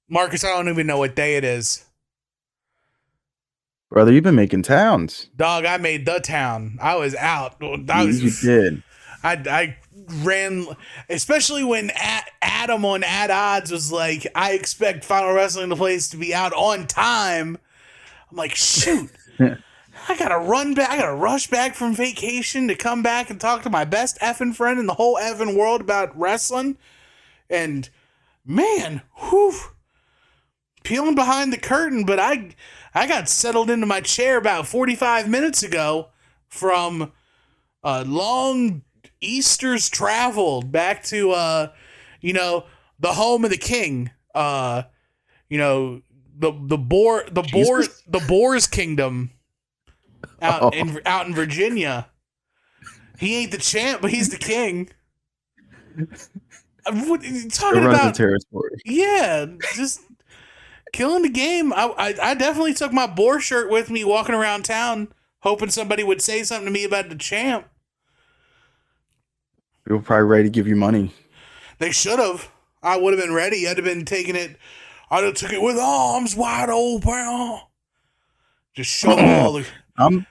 Marcus, I don't even know what day it is. Brother, you've been making towns. Dog, I made the town. I was out. You did. I ran, especially when Adam on Ad Odds was like, I expect Final Wrestling the Place to be out on time. I'm like, shoot, I gotta run back. I gotta rush back from vacation to come back and talk to my best effing friend in the whole effing world about wrestling. And man, whew, peeling behind the curtain, but I got settled into my chair about 45 minutes ago from long Easter's travel back to the home of the king. You know Jesus. the Boar's kingdom Oh, out in Virginia. He ain't the champ, but he's the king. What are you it talking runs the about? territory. Yeah, just killing the game. I definitely took my boar shirt with me walking around town, hoping somebody would say something to me about the champ. People probably ready to give you money. They should have. I would have been ready. I'd have been taking it. I'd have took it with arms wide open. Just show them all the I'm.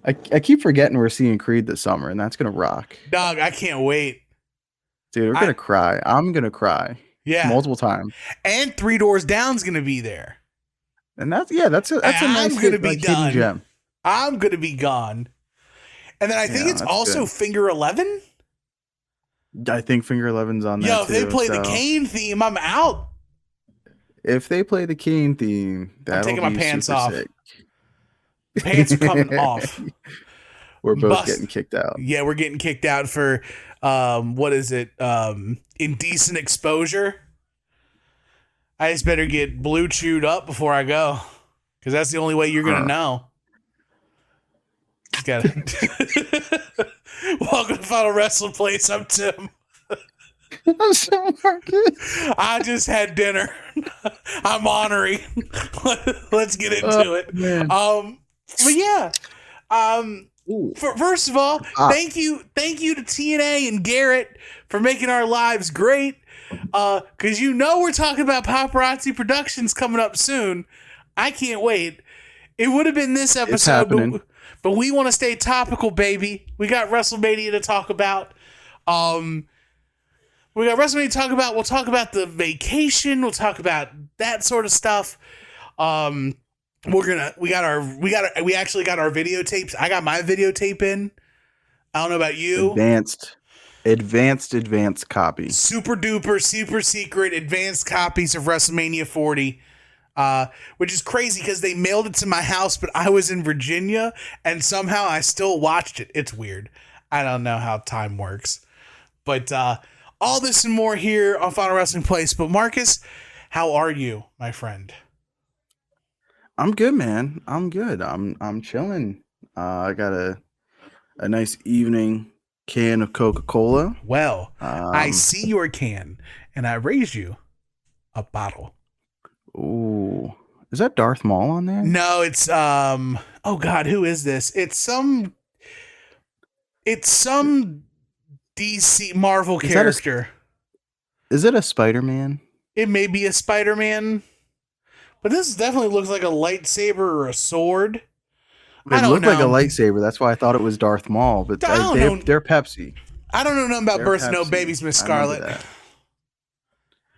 I keep forgetting we're seeing Creed this summer, and that's gonna rock, dog. I can't wait. dude. We're I gonna cry. I'm gonna cry yeah. multiple times, And Three Doors Down's gonna be there. and that's a I'm nice gonna hit, be like hidden done. gem. I'm gonna be gone. And then I think Yeah, it's that's also good. Finger 11. I think Finger Eleven's on Yo, that if they too. play the So Kane theme, I'm out. if they play the Kane theme, I'm that'll taking my be pants super off. sick. Pants are coming off. We're both Bust. getting kicked out. Yeah, we're getting kicked out for what is it? Indecent exposure. I just better get blue chewed up before I go. Because that's the only way you're gonna Huh. know. Just gotta welcome to Final Wrestling Place. I'm Tim. I'm so Marcus. I just had dinner. I'm honoring. Let's get Oh into it. man. But yeah. Ooh. First of all, Ah, thank you to TNA and Garrett for making our lives great. Because we're talking about Paparazzi Productions coming up soon. I can't wait. It would have been this it's episode, happening. but we want to stay topical, baby. We got WrestleMania to talk about. We got WrestleMania to talk about. We'll talk about the vacation. We'll talk about that sort of stuff. We actually got our videotapes. I got my videotape in. I don't know about you. Advanced copy. Super duper, super secret, advanced copies of WrestleMania 40. Which is crazy because they mailed it to my house, but I was in Virginia and somehow I still watched it. It's weird. I don't know how time works. But all this and more here on Final Wrestling Place. But Marcus, how are you, my friend? I'm good, man. I'm good. I'm chilling. I got a nice evening can of Coca-Cola. Well, I Um, see your can and I raise you a bottle. ooh, is that Darth Maul on there? No, it's oh god, who is this? It's some DC Marvel Is that a character. is it a Spider-Man? It may be a Spider-Man, but this definitely looks like a lightsaber or a sword. I It don't looked like a know. lightsaber. That's why I thought it was Darth Maul. But I don't know. they're Pepsi. I don't know nothing about They're Birth No Pepsi. Babies, Miss I remember Scarlet. that.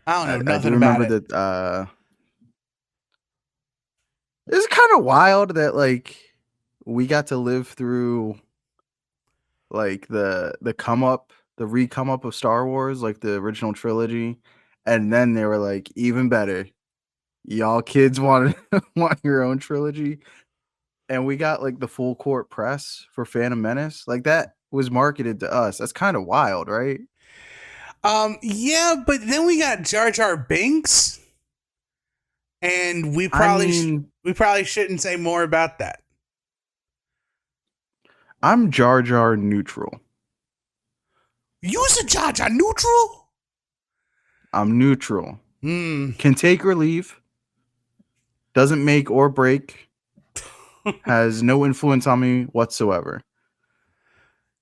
I don't know I do nothing about remember it. that. It's kind of wild that like we got to live through like the re-come up of Star Wars, like the original trilogy, and then they were like, even better, y'all kids want want your own trilogy, and we got like the full court press for Phantom Menace, like that was marketed to us. That's kind of wild, right? Yeah, but then we got Jar Jar Binks, and I mean, we probably shouldn't say more about that. I'm Jar Jar neutral. Use a Jar Jar neutral. I'm neutral. Hmm. Can take or leave. Doesn't make or break. Has no influence on me whatsoever.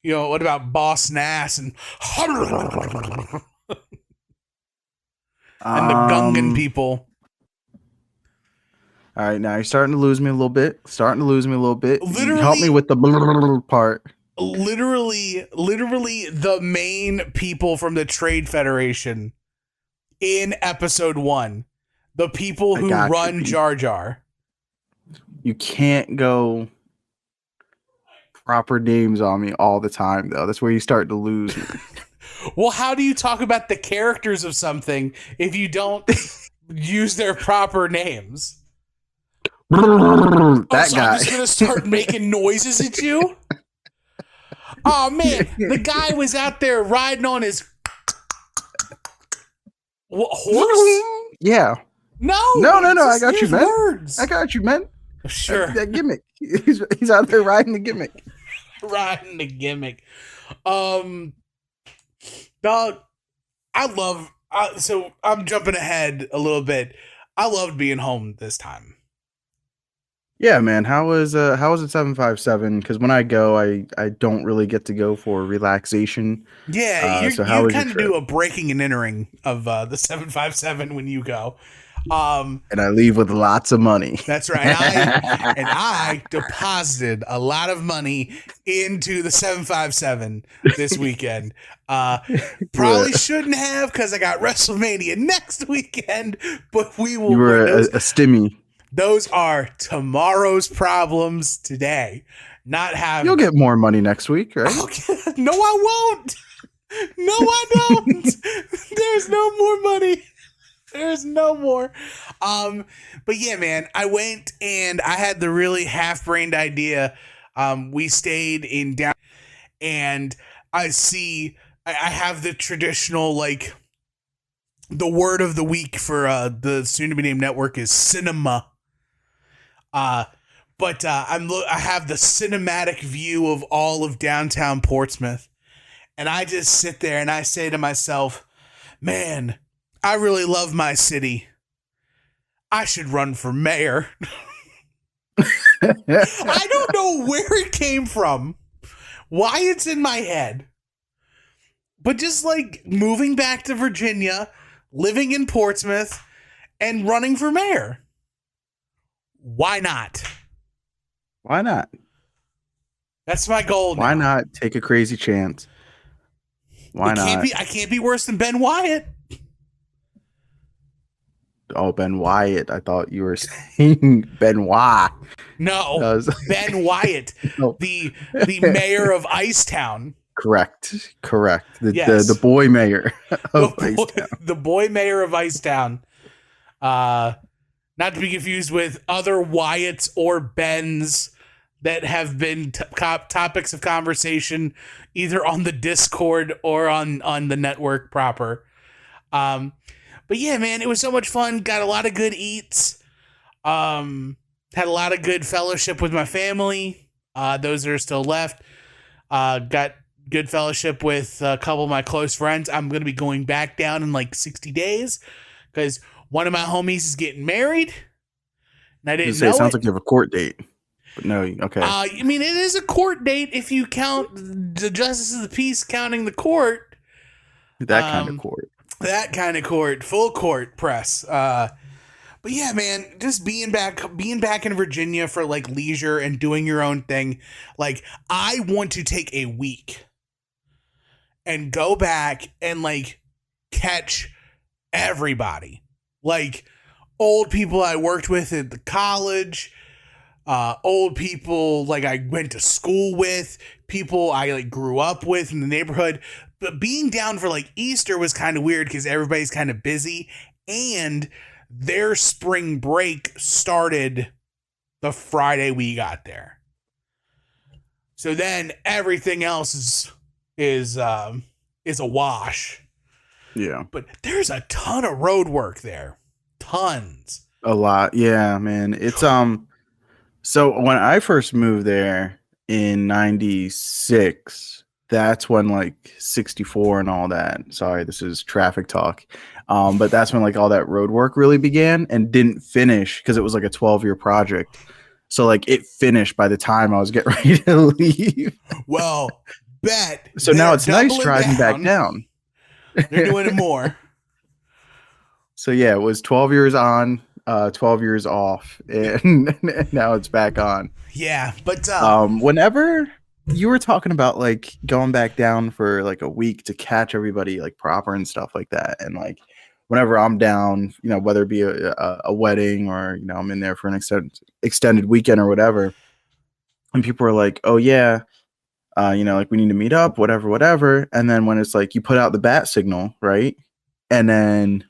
What about Boss Nass and and the Gungan Um. people. All right, now you're starting to lose me a little bit. You help me Literally, with the part. literally the main people from the Trade Federation in episode 1. The people I who got you, run Pete. Jar Jar. You can't go proper names on me all the time, though. That's where you start to lose me. Well, how do you talk about the characters of something if you don't use their proper names? That So I'm guy. just gonna start making noises at you? Oh man, the guy was out there riding on his horse? Yeah. No, No. I just got you, use man. words. I got you, man. Sure, That gimmick. He's out there riding the gimmick. riding the gimmick. Dog, I love. So I'm jumping ahead a little bit. I loved being home this time. Yeah, man. How was it 757? Because when I go, I don't really get to go for relaxation. Yeah, So how you was your kind of trip? do a breaking and entering of the 757 when you go. And I leave with lots of money. That's right. I deposited a lot of money into the 757 this weekend. Probably shouldn't have because I got WrestleMania next weekend, but we will. You were a stimmy. Those are tomorrow's problems today. Not having. You'll get more money next week, right? Okay. No, I won't. No, I don't. There's no more money. There's no more. But yeah, man, I went and I had the really half-brained idea. We stayed in down, and I have the traditional, like, the word of the week for the soon-to-be-named network is cinema. But I have the cinematic view of all of downtown Portsmouth, and I just sit there and I say to myself, man, I really love my city. I should run for mayor. I don't know where it came from, why it's in my head, but just like moving back to Virginia, living in Portsmouth, and running for mayor. Why not? Why not? That's my goal. Why not take a crazy chance? Why not? I can't be worse than Ben Wyatt. Oh, Ben Wyatt. I thought you were saying Benoit. No, Ben Wyatt, No. the mayor of Icetown. Correct. Yes. The boy mayor of the boy mayor of Icetown. Not to be confused with other Wyatts or Bens that have been topics of conversation either on the Discord or on the network proper. But yeah, man, it was so much fun. Got a lot of good eats. Had a lot of good fellowship with my family. Those that are still left. Got good fellowship with a couple of my close friends. I'm going to be going back down in like 60 days because one of my homies is getting married. And I didn't know it. Sounds like you have a court date. But no, okay. I mean, it is a court date if you count the Justice of the Peace counting the court. That kind of court. That kind of court. Full court press. But yeah, man, just being back in Virginia for like leisure and doing your own thing. Like, I want to take a week and go back and like catch everybody. Like old people I worked with at the college, old people like I went to school with, people I like grew up with in the neighborhood. But being down for like Easter was kind of weird because everybody's kind of busy and their spring break started the Friday we got there. So then everything else is a wash. Yeah. But there's a ton of road work there. Tons. A lot. Yeah, man. It's so when I first moved there in 96, that's when like 64 and all that. Sorry, this is traffic talk. But that's when like all that road work really began and didn't finish because it was like a 12-year project. So like it finished by the time I was getting ready to leave. Well, bet. So now it's nice driving back down. They're doing it more. So yeah, it was 12 years on, 12 years off, and now it's back on. Yeah, but Whenever you were talking about like going back down for like a week to catch everybody like proper and stuff like that, and like whenever I'm down, whether it be a wedding or I'm in there for an extended weekend or whatever, and people are like, "Oh yeah, like we need to meet up, whatever, whatever," and then when it's like you put out the bat signal, right, and then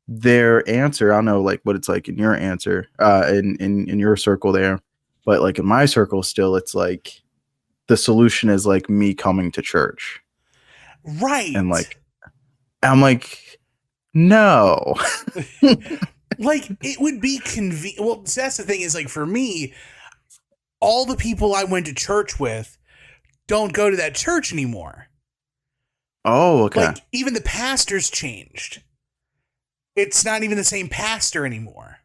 their answer, I don't know like what it's like in your answer, in your circle there, but like in my circle still, it's like the solution is like me coming to church. And right. like, I'm like, no. Like it would be convenient. Well, that's the thing is like for me, all the people I went to church with don't go to that church anymore. Oh, okay. Like even the pastor's changed. It's not even the same pastor anymore.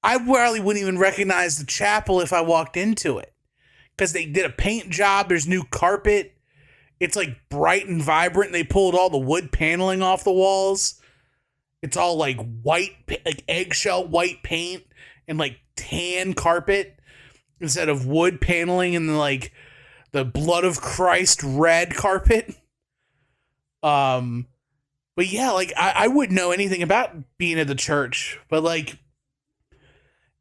I probably wouldn't even recognize the chapel if I walked into it because they did a paint job. There's new carpet. It's like bright and vibrant. They pulled all the wood paneling off the walls. It's all like white, like eggshell white paint and like tan carpet instead of wood paneling and like the blood of Christ red carpet. But yeah, like I wouldn't know anything about being at the church, but like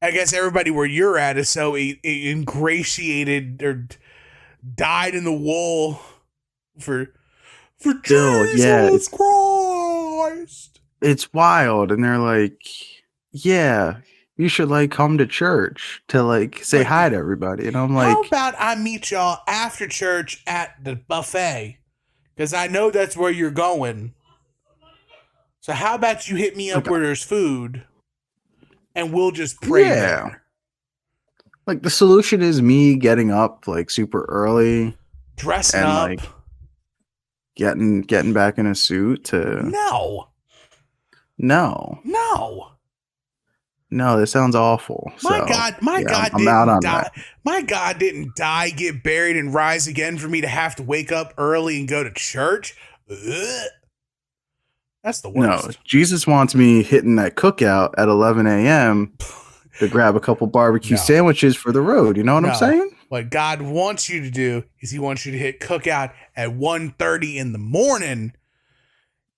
I guess everybody where you're at is so ingratiated or dyed in the wool for Still, yeah, Jesus Christ. it's wild. And they're like, yeah, you should like come to church to like say Like, hi to everybody. And I'm how like, about I meet y'all after church at the buffet? Because I know that's where you're going. So how about you hit me up okay, where there's food and we'll just pray yeah. there. Like the solution is me getting up like super early Dressing and up. like getting back in a suit to No. no. No. No, this sounds awful. My So God, my yeah, God I'm out didn't on die. that. My God didn't die, get buried, and rise again for me to have to wake up early and go to church. Ugh. That's the No, worst. Jesus wants me hitting that cookout at 11 a.m. to grab a couple barbecue No. sandwiches for the road. You know what I'm No. saying? What God wants you to do is he wants you to hit cookout at 1:30 in the morning,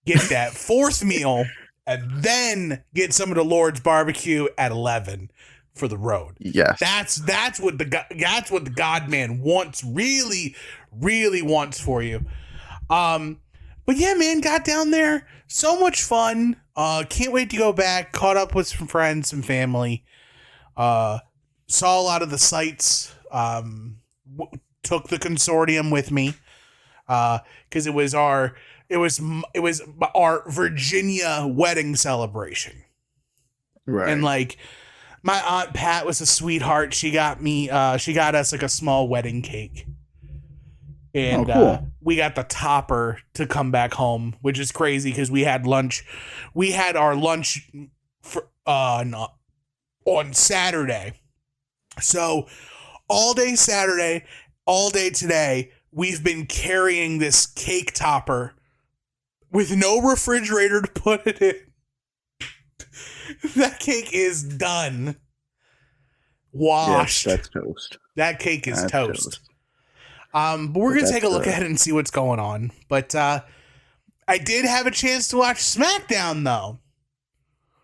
get that fourth meal, and then get some of the Lord's barbecue at 11 for the road. Yes. That's what the God man wants, really, really wants for you. But yeah, man, got down there, so much fun. Can't wait to go back. Caught up with some friends, some family. Saw a lot of the sights. Took the consortium with me because it was our Virginia wedding celebration. Right. And like my aunt Pat was a sweetheart. She got us like a small wedding cake. And cool. we got the topper to come back home, which is crazy because we had lunch. We had our lunch for on Saturday. So all day Saturday, all day today, we've been carrying this cake topper with no refrigerator to put it in. That cake is done. Washed. Yes, that's toast. That cake is That's toast. But we're going to take a look at it and see what's going on. But I did have a chance to watch SmackDown, though.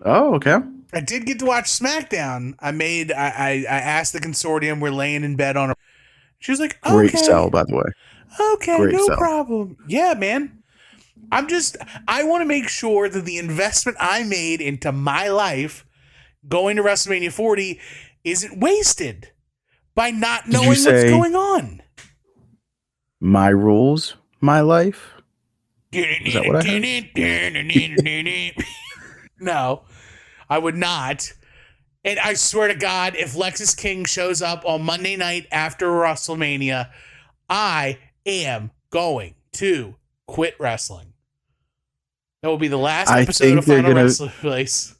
Oh, okay. I did get to watch SmackDown. I asked the consortium, we're laying in bed on a... She was like, okay. Great sell, by the way. Okay, Great no sell. problem. Yeah, man. I want to make sure that the investment I made into my life going to WrestleMania 40 isn't wasted by not knowing what's going on. My rules, my life? Is that what I heard? No, I would not. And I swear to God, if Lexus King shows up on Monday night after WrestleMania, I am going to quit wrestling. That will be the last episode of Final Wrestling Place.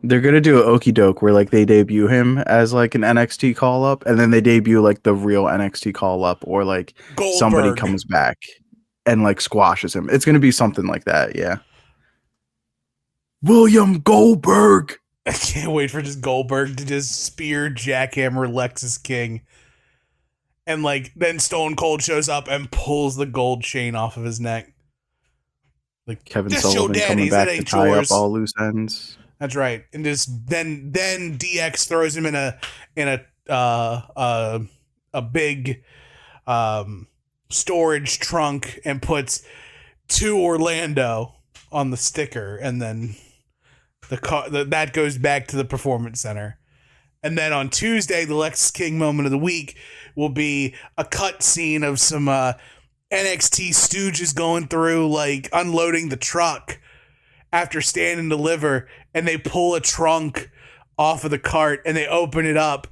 They're gonna do an okie doke where like they debut him as like an NXT call up, and then they debut like the real NXT call up, or like Goldberg. Somebody comes back and like squashes him. It's gonna be something like that, yeah. William Goldberg. I can't wait for just Goldberg to just spear jackhammer Lexus King. And like then Stone Cold shows up and pulls the gold chain off of his neck. Like Kevin just your Sullivan coming daddies, it back to ain't tie up yours. all loose ends. That's right. And just then DX throws him in a big storage trunk and puts to Orlando on the sticker, and then that goes back to the Performance Center. And then on Tuesday, the Lex King moment of the week will be a cut scene of some NXT stooges going through, like unloading the truck after Stand and Deliver, and they pull a trunk off of the cart and they open it up.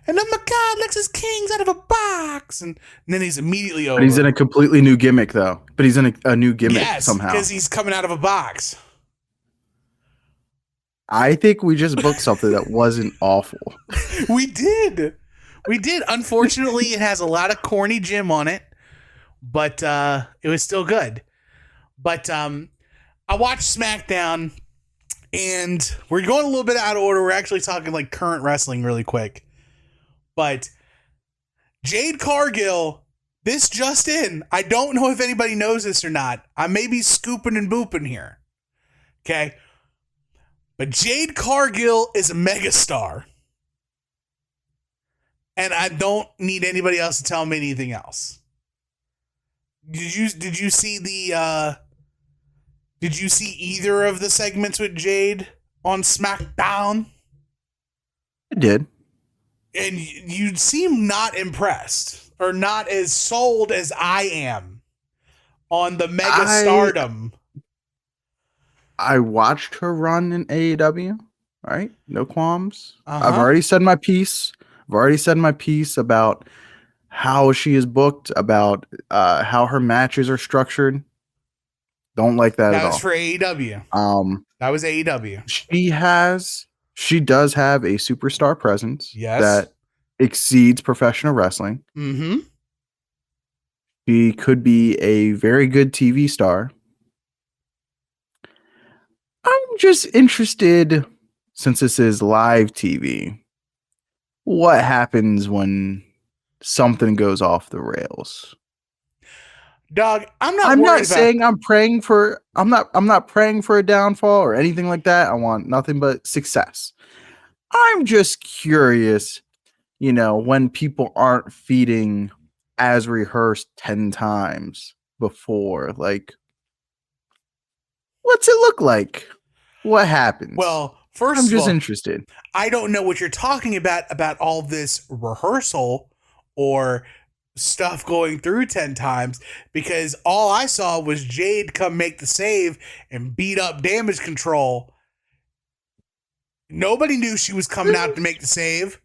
And oh my God, Lexus King's out of a box. And then he's immediately over. But he's in a completely new gimmick, though. But he's in a new gimmick somehow. Because he's coming out of a box. I think we just booked something that wasn't awful. We did. Unfortunately, it has a lot of corny Jim on it, but it was still good. But I watched SmackDown, and we're going a little bit out of order. We're actually talking like current wrestling really quick. But Jade Cargill, this just in. I don't know if anybody knows this or not. I may be scooping and booping here. Okay? But Jade Cargill is a megastar. And I don't need anybody else to tell me anything else. Did you see did you see either of the segments with Jade on SmackDown? I did. And you seem not impressed or not as sold as I am on the mega stardom. I watched her run in AEW, right? No qualms. I've already said my piece. About how she is booked, about how her matches are structured. Don't like that at all. That was for AEW. That was AEW. She does have a superstar presence that exceeds professional wrestling. Mm-hmm. She could be a very good TV star. I'm just interested, since this is live TV, what happens when something goes off the rails? Dog, I'm not saying I'm praying for I'm not praying for a downfall or anything like that. I want nothing but success. I'm just curious, when people aren't feeding as rehearsed 10 times before, like, what's it look like? What happens? Well, first I'm of just all, interested. I don't know what you're talking about all this rehearsal or stuff going through 10 times, because all I saw was Jade come make the save and beat up Damage Control. Nobody knew she was coming out to make the save.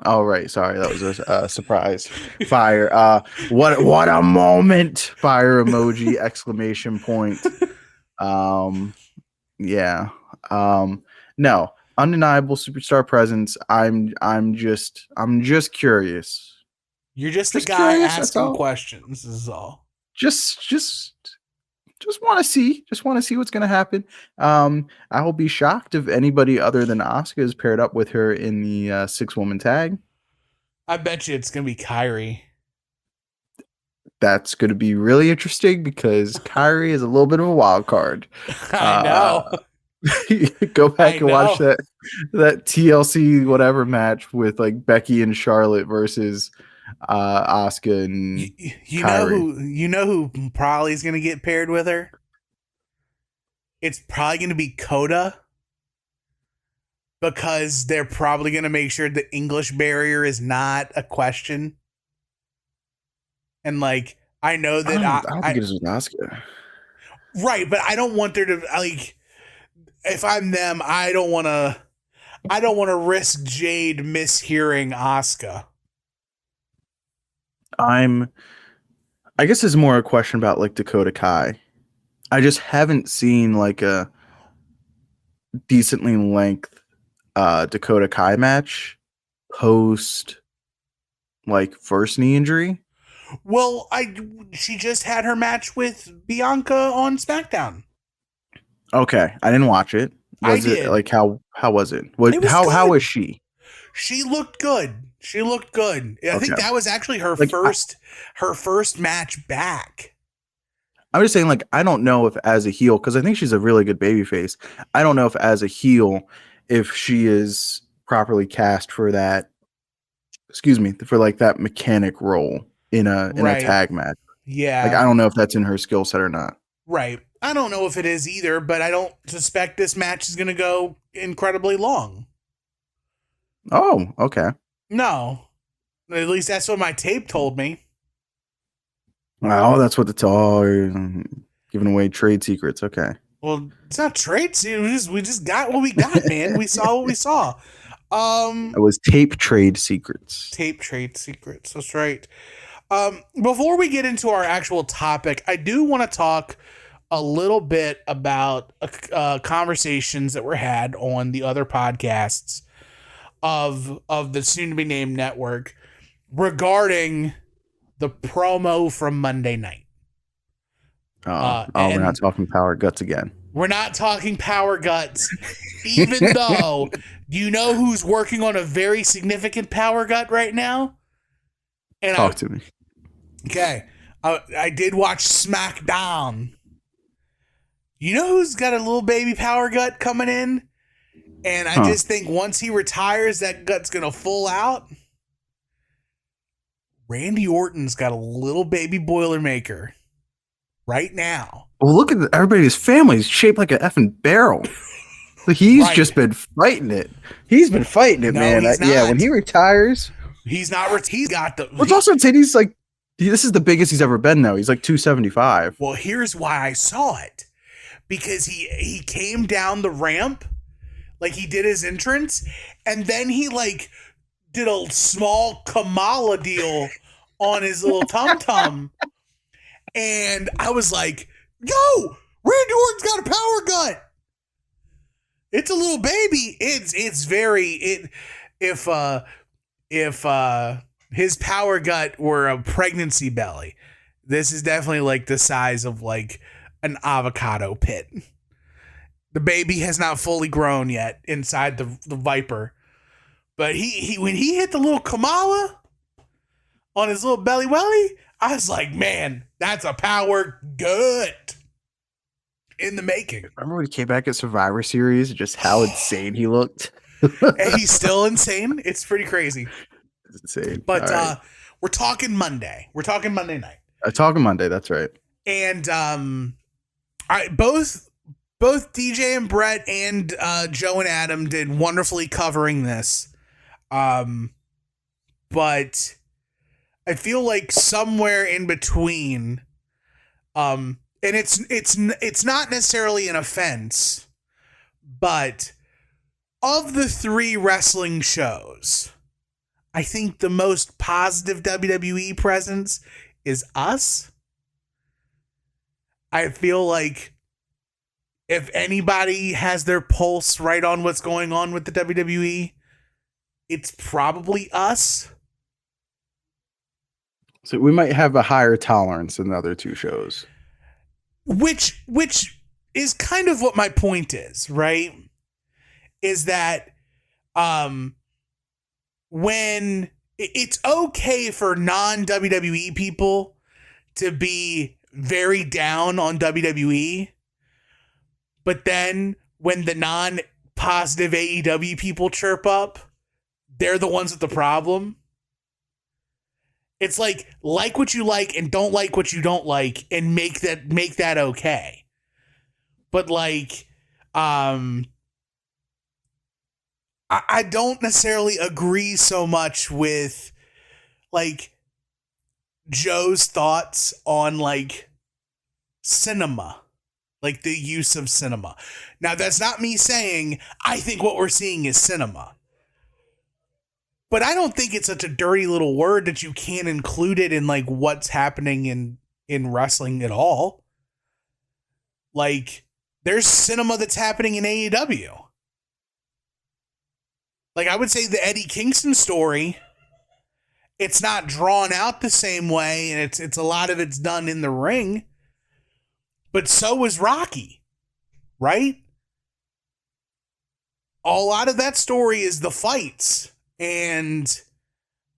Oh, right. Sorry. That was a surprise. Fire. What a moment. Fire emoji, exclamation point. Yeah. No, undeniable superstar presence. I'm just curious. You're just the guy curious, asking questions. This is all. Just want to see. Just want to see what's going to happen. I will be shocked if anybody other than Asuka is paired up with her in the 6-woman tag. I bet you it's going to be Kyrie. That's going to be really interesting because Kyrie is a little bit of a wild card. I know. Go back and watch that TLC whatever match with like Becky and Charlotte versus Asuka and you know who probably is going to get paired with her? It's probably going to be Coda, because they're probably going to make sure the English barrier is not a question. And like, I know that I don't think it is with Asuka. Right, but I don't want there to, like, if I'm them, I don't want to risk Jade mishearing Asuka. I guess it's more a question about like Dakota Kai. I just haven't seen like a decently length Dakota Kai match post like first knee injury. Well, she just had her match with Bianca on SmackDown. Okay, I didn't watch it. I Was it did. like how was it? What It was how good. was she? She looked good. She looked good. I think Okay. that was actually Like her first match back. I'm just saying, like, I don't know if as a heel, because I think she's a really good baby face. I don't know if as a heel, if she is properly cast for that, excuse me, for like that mechanic role in a Right. tag match. Like, Yeah. I don't know if that's in her skill set or not. Right. I don't know if it is either, but I don't suspect this match is going to go incredibly long. Oh, okay. No. At least that's what my tape told me. Oh, that's what it's all giving away trade secrets. Okay. Well, it's not trade. We just got what we got, man. We saw what we saw. It was tape trade secrets. Tape trade secrets. That's right. Before we get into our actual topic, I do want to talk a little bit about conversations that were had on the other podcasts of the soon to be named network regarding the promo from Monday night. Oh, we're not And talking power guts again. we're not talking power guts, even though, do you know who's working on a very significant power gut right now? And Talk to me. I did watch SmackDown. You know who's got a little baby power gut coming in? And I just think once he retires, that gut's going to full out. Randy Orton's got a little baby Boilermaker right now. Well, look at everybody's family. He's shaped like an effing barrel. He's just been fighting it. He's been fighting it, No, man. he's Yeah, not. when he retires, he's not. He's got the. What's also insane, he's like, this is the biggest he's ever been, though. He's like 275. Well, here's why I saw it. Because he came down the ramp, like he did his entrance, and then he like did a small Kamala deal on his little tum tum, and I was like, "Yo, Randy Orton's got a power gut. It's a little baby. It's very it if his power gut were a pregnancy belly, this is definitely like the size of like an avocado pit. The baby has not fully grown yet inside the Viper. But he when he hit the little Kamala on his little belly welly, I was like, man, that's a power gut in the making. Remember when he came back at Survivor Series? Just how insane he looked. And he's still insane. It's pretty crazy. It's insane. But we're talking Monday. We're talking Monday night. Talking Monday, that's right. And both DJ and Brett and Joe and Adam did wonderfully covering this. But I feel like somewhere in between, and it's not necessarily an offense, but of the three wrestling shows, I think the most positive WWE presence is us. I feel like if anybody has their pulse right on what's going on with the WWE, it's probably us. So we might have a higher tolerance than the other two shows. Which is kind of what my point is, right? Is that when it's okay for non-WWE people to be very down on WWE, but then when the non-positive AEW people chirp up, they're the ones with the problem. It's like what you like and don't like what you don't like, and make that okay. But like, I don't necessarily agree so much with like Joe's thoughts on like cinema, like the use of cinema. Now, that's not me saying I think what we're seeing is cinema. But I don't think it's such a dirty little word that you can't include it in like what's happening in wrestling at all. Like, there's cinema that's happening in AEW. Like, I would say the Eddie Kingston story, it's not drawn out the same way, and it's a lot of it's done in the ring. But so was Rocky. right? A lot of that story is the fights and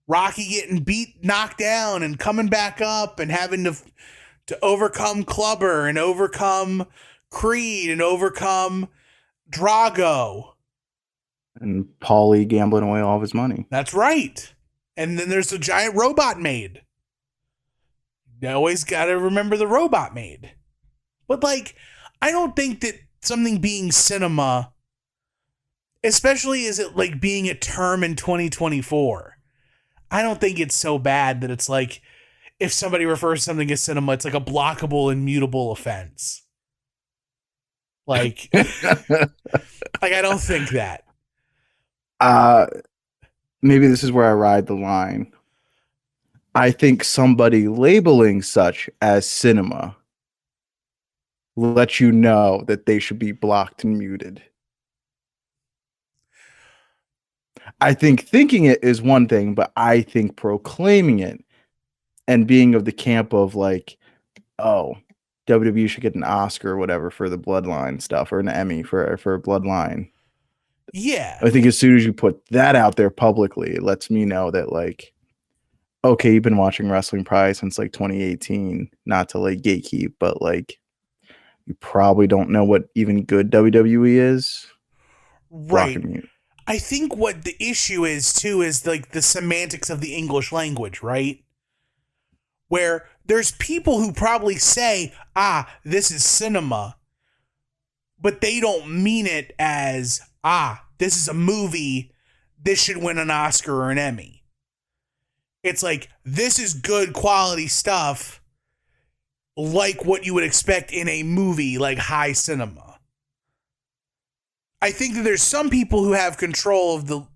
Rocky getting beat, knocked down, and coming back up and having to overcome Clubber and overcome Creed and overcome Drago. And Paulie gambling away all of his money. That's right. And then there's the giant robot maid. You always got to remember the robot maid. But, like, I don't think that something being cinema, especially as it, like, being a term in 2024, I don't think it's so bad that it's like, if somebody refers to something as cinema, it's like a blockable and mutable offense. Like, I don't think that. Maybe this is where I ride the line. I think somebody labeling such as cinema lets you know that they should be blocked and muted. I think thinking it is one thing, but I think proclaiming it and being of the camp of like, oh, WWE should get an Oscar or whatever for the Bloodline stuff, or an Emmy for Bloodline. Yeah. I think as soon as you put that out there publicly, it lets me know that, like, okay, you've been watching wrestling probably since like 2018, not to like gatekeep, but like you probably don't know what even good WWE is. Right. Block and mute. I think what the issue is too is like the semantics of the English language, right? Where there's people who probably say, this is cinema, but they don't mean it as, this is a movie, this should win an Oscar or an Emmy. It's like, this is good quality stuff, like what you would expect in a movie like high cinema. I think that there's some people who have control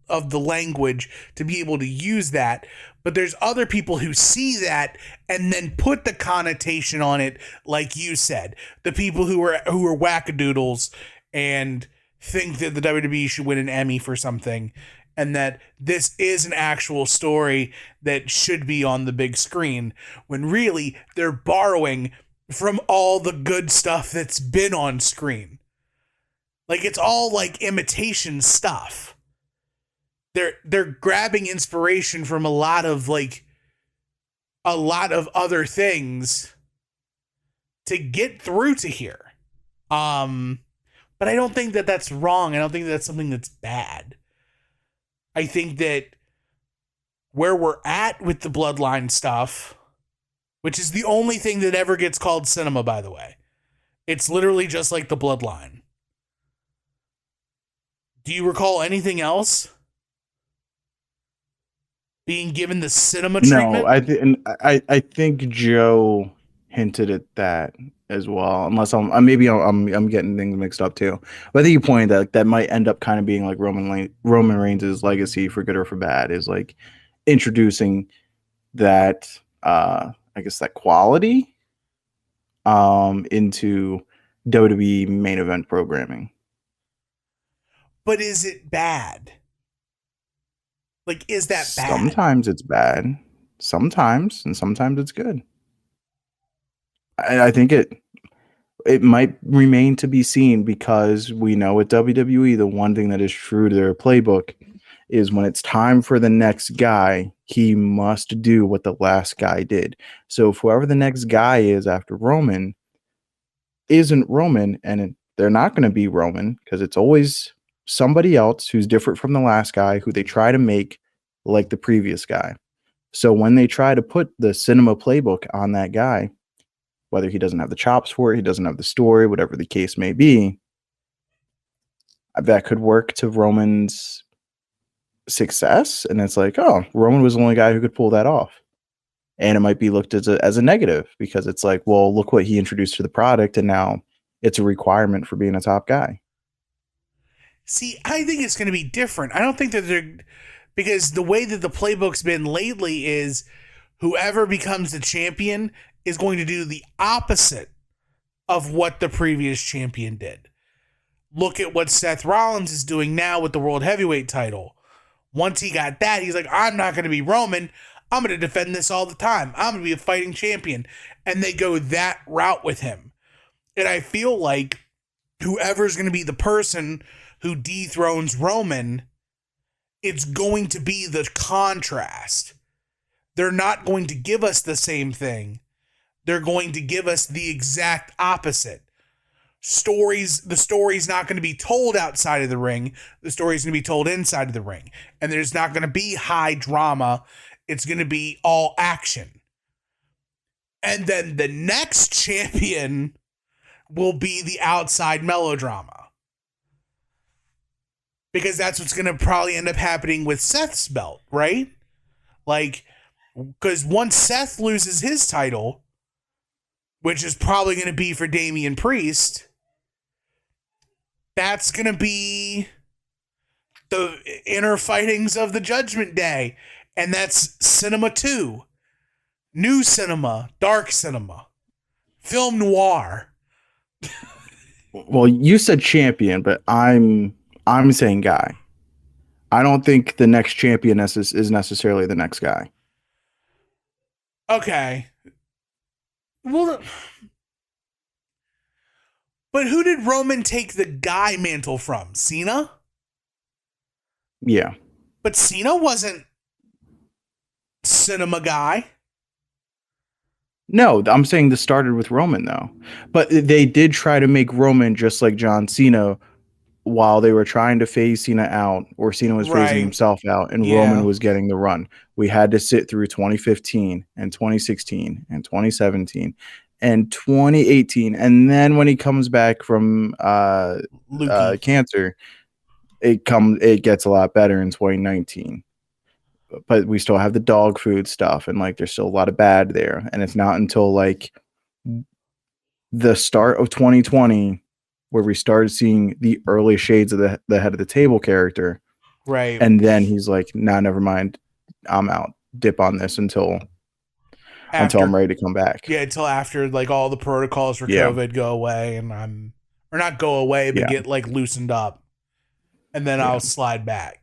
of the language to be able to use that, but there's other people who see that and then put the connotation on it, like you said. The people who are wackadoodles and think that the WWE should win an Emmy for something, and that this is an actual story that should be on the big screen, when really they're borrowing from all the good stuff that's been on screen. Like, it's all like imitation stuff. They're grabbing inspiration from a lot of other things to get through to here. But I don't think that that's wrong. I don't think that that's something that's bad. I think that where we're at with the Bloodline stuff, which is the only thing that ever gets called cinema, by the way, it's literally just like the Bloodline. Do you recall anything else being given the cinema treatment? No, I think Joe hinted at that as well. Unless I'm getting things mixed up too. But I think you pointed that might end up kind of being like Roman Reigns' legacy, for good or for bad, is like introducing that I guess that quality into WWE main event programming. But is it bad? Like, is that bad? Sometimes it's bad. Sometimes, and sometimes it's good. I think it might remain to be seen, because we know at WWE, the one thing that is true to their playbook is when it's time for the next guy, he must do what the last guy did. So if whoever the next guy is after Roman isn't Roman, and they're not going to be Roman, because it's always somebody else who's different from the last guy, who they try to make like the previous guy. So when they try to put the cinema playbook on that guy, whether he doesn't have the chops for it, he doesn't have the story, whatever the case may be, that could work to Roman's success. And it's like, oh, Roman was the only guy who could pull that off. And it might be looked as a negative, because it's like, well, look what he introduced to the product, and now it's a requirement for being a top guy. See, I think it's going to be different. I don't think that because the way that the playbook's been lately is whoever becomes the champion is going to do the opposite of what the previous champion did. Look at what Seth Rollins is doing now with the World Heavyweight title. Once he got that, he's like, I'm not going to be Roman. I'm going to defend this all the time. I'm going to be a fighting champion. And they go that route with him. And I feel like whoever's going to be the person who dethrones Roman, it's going to be the contrast. They're not going to give us the same thing. They're going to give us the exact opposite. The story's not going to be told outside of the ring. The story's going to be told inside of the ring. And there's not going to be high drama. It's going to be all action. And then the next champion will be the outside melodrama. Because that's what's going to probably end up happening with Seth's belt, right? Like, because once Seth loses his title, which is probably going to be for Damian Priest, that's going to be the inner fightings of the Judgment Day. And that's Cinema 2. New cinema, dark cinema, film noir. Well, you said champion, but I'm saying guy. I don't think the next champion is necessarily the next guy. Okay. Well, but who did Roman take the guy mantle from? Cena? Yeah. But Cena wasn't cinema guy. No, I'm saying this started with Roman, though. But they did try to make Roman just like John Cena while they were trying to phase Cena out, or Cena was phasing himself out, and Roman was getting the run. We had to sit through 2015 and 2016 and 2017 and 2018. And then when he comes back from cancer, it gets a lot better in 2019. But we still have the dog food stuff, and like there's still a lot of bad there. And it's not until like the start of 2020 where we started seeing the early shades of the head of the table character. Right. And then he's like, nah, never mind. I'm out. Dip on this until I'm ready to come back. Yeah, until after like all the protocols for COVID go away and or not go away, but get like loosened up. And then I'll slide back.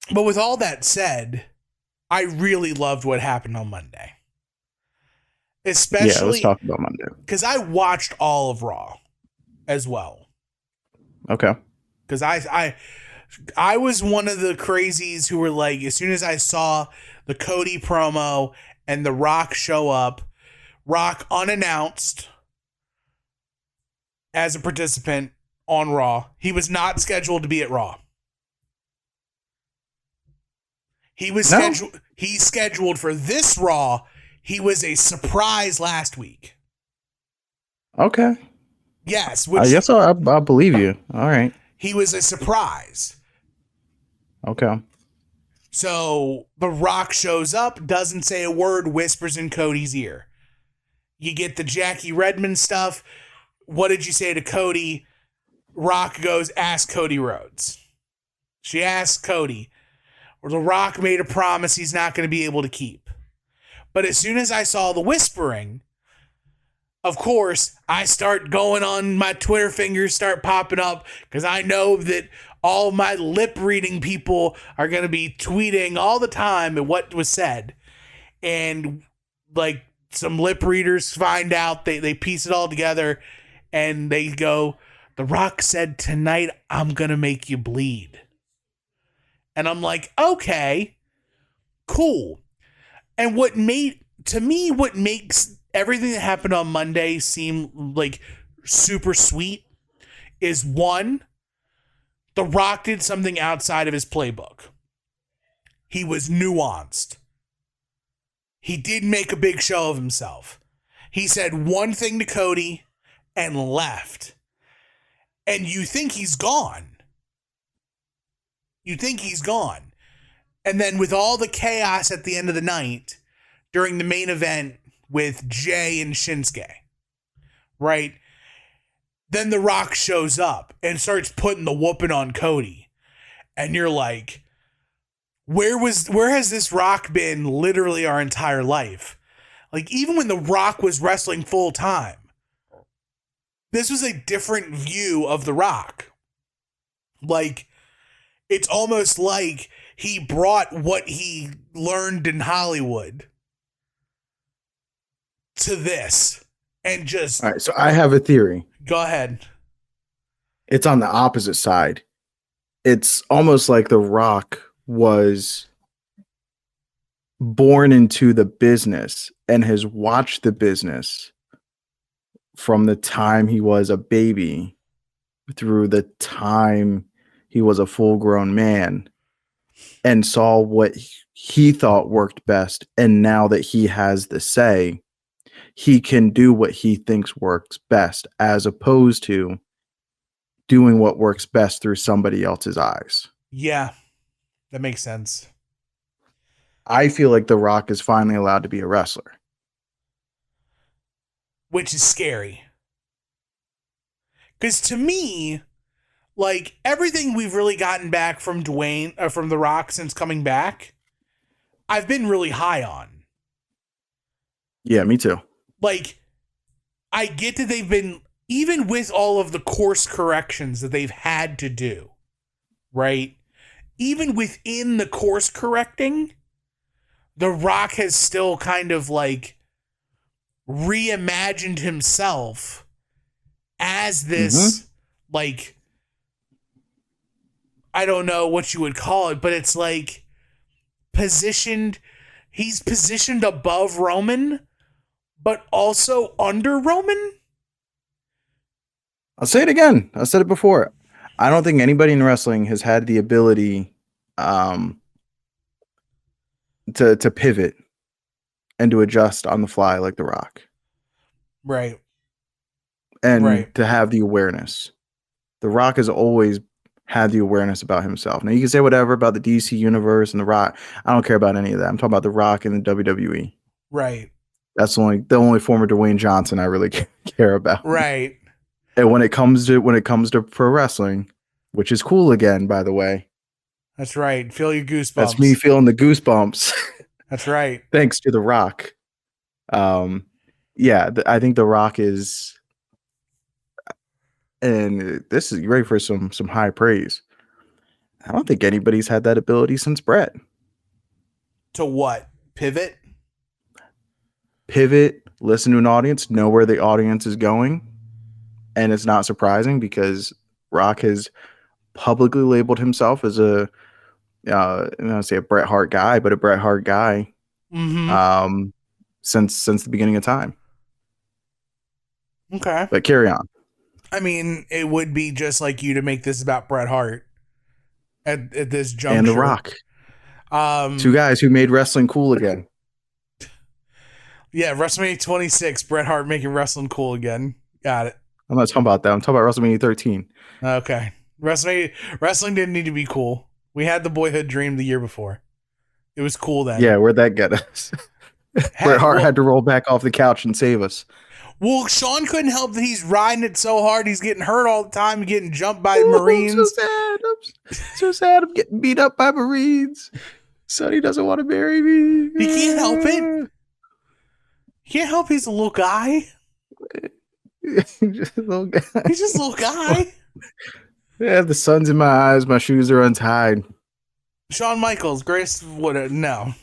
But with all that said, I really loved what happened on Monday. Especially, let's talk about Monday. Because I watched all of Raw as well. Okay. Because I was one of the crazies who were like, as soon as I saw the Cody promo and The Rock show up, Rock unannounced as a participant on Raw. He was not scheduled to be at Raw. He's scheduled for this Raw. He was a surprise last week. Okay. Yes. I guess I'll believe you. All right. He was a surprise. Okay. So The Rock shows up, doesn't say a word, whispers in Cody's ear. You get the Jackie Redmond stuff. What did you say to Cody? Rock goes, ask Cody Rhodes. She asks Cody. Or The Rock made a promise he's not going to be able to keep. But as soon as I saw the whispering, of course, I start going on my Twitter fingers, start popping up, because I know that all my lip reading people are going to be tweeting all the time at what was said. And like some lip readers find out, they piece it all together and they go, The Rock said tonight, I'm going to make you bleed. And I'm like, okay, cool. And what makes everything that happened on Monday seem like super sweet is one, The Rock did something outside of his playbook. He was nuanced. He didn't make a big show of himself. He said one thing to Cody and left. And you think he's gone. And then with all the chaos at the end of the night, during the main event with Jay and Shinsuke, right? Then The Rock shows up and starts putting the whooping on Cody. And you're like, where has this Rock been literally our entire life? Like, even when The Rock was wrestling full time, this was a different view of The Rock. Like, it's almost like he brought what he learned in Hollywood to this. and just All right, so I have a theory. go ahead. It's on the opposite side. It's almost like The Rock was born into the business and has watched the business from the time he was a baby through the time he was a full grown man and saw what he thought worked best. And now that he has the say, he can do what he thinks works best as opposed to doing what works best through somebody else's eyes. Yeah, that makes sense. I feel like The Rock is finally allowed to be a wrestler. Which is scary. Because to me, like everything we've really gotten back from from The Rock since coming back, I've been really high on. Yeah, me too. Like, I get that they've been, even with all of the course corrections that they've had to do, right? Even within the course correcting, The Rock has still kind of like reimagined himself as this, like, I don't know what you would call it, but it's like he's positioned above Roman, but also under Roman. I'll say it again. I said it before. I don't think anybody in wrestling has had the ability to pivot and to adjust on the fly like The Rock. Right. And Right. to have the awareness. The Rock has always had the awareness about himself. Now you can say whatever about the DC universe and The Rock. I don't care about any of that. I'm talking about The Rock and the WWE. Right. That's the only former Dwayne Johnson I really care about. Right. And when it comes to pro wrestling, which is cool again, by the way. That's right. Feel your goosebumps. That's me feeling the goosebumps. That's right. Thanks to The Rock. Yeah, I think The Rock is, and this is ready for some high praise. I don't think anybody's had that ability since Brett. To what? Pivot, listen to an audience, know where the audience is going. And it's not surprising because Rock has publicly labeled himself as I don't want to say a Bret Hart guy, but a Bret Hart guy since the beginning of time. Okay. But carry on. I mean, it would be just like you to make this about Bret Hart at this juncture. And The Rock. Two guys who made wrestling cool again. Yeah, WrestleMania 26, Bret Hart making wrestling cool again. Got it. I'm not talking about that. I'm talking about WrestleMania 13. Okay. Wrestling didn't need to be cool. We had the boyhood dream the year before. It was cool then. Yeah, where'd that get us? Bret Hart had to roll back off the couch and save us. Well, Sean couldn't help that he's riding it so hard. He's getting hurt all the time, getting jumped by Marines. I'm so sad. I'm so sad. I'm getting beat up by Marines. Sonny doesn't want to marry me. He can't help it. He can't help he's a little guy. Just a little guy. He's just a little guy. Yeah, the sun's in my eyes. My shoes are untied. Shawn Michaels, greatest would no.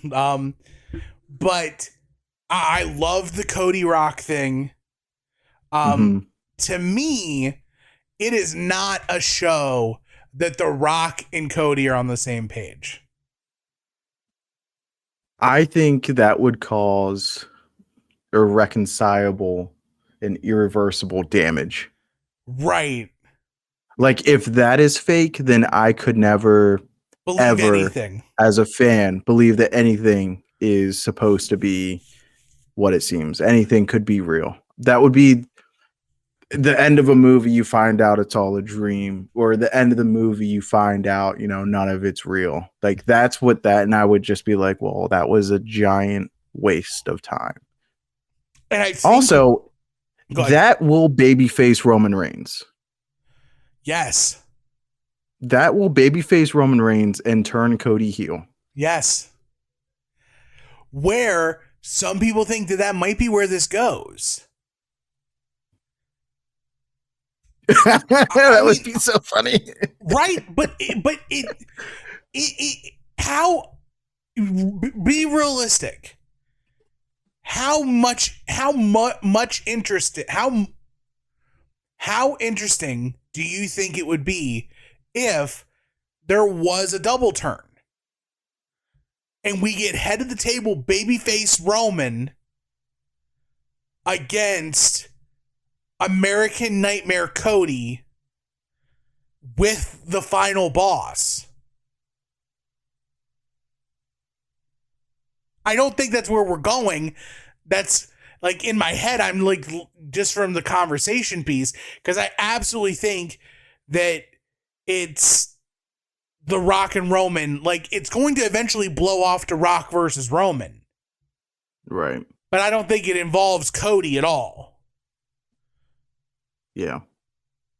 But I love the Cody Rock thing. To me, it is not a show that The Rock and Cody are on the same page. I think that would cause irreconcilable and irreversible damage. Right. Like, if that is fake, then I could never, believe anything as a fan, believe that anything is supposed to be what it seems. Anything could be real. That would be the end of a movie. You find out it's all a dream, or the end of the movie, you find out, none of it's real. Like, that's what that, and I would just be like, well, that was a giant waste of time. And I think, also, that will babyface Roman Reigns. Yes. That will babyface Roman Reigns and turn Cody heel. Yes. Where some people think that might be where this goes. That would be so funny. Right. But how, be realistic. much interest how interesting do you think it would be if there was a double turn and we get head of the table babyface Roman against American Nightmare Cody with the final boss? I don't think that's where we're going. That's like in my head, I'm like just from the conversation piece, because I absolutely think that it's the Rock and Roman. Like, it's going to eventually blow off to Rock versus Roman. Right. But I don't think it involves Cody at all. Yeah.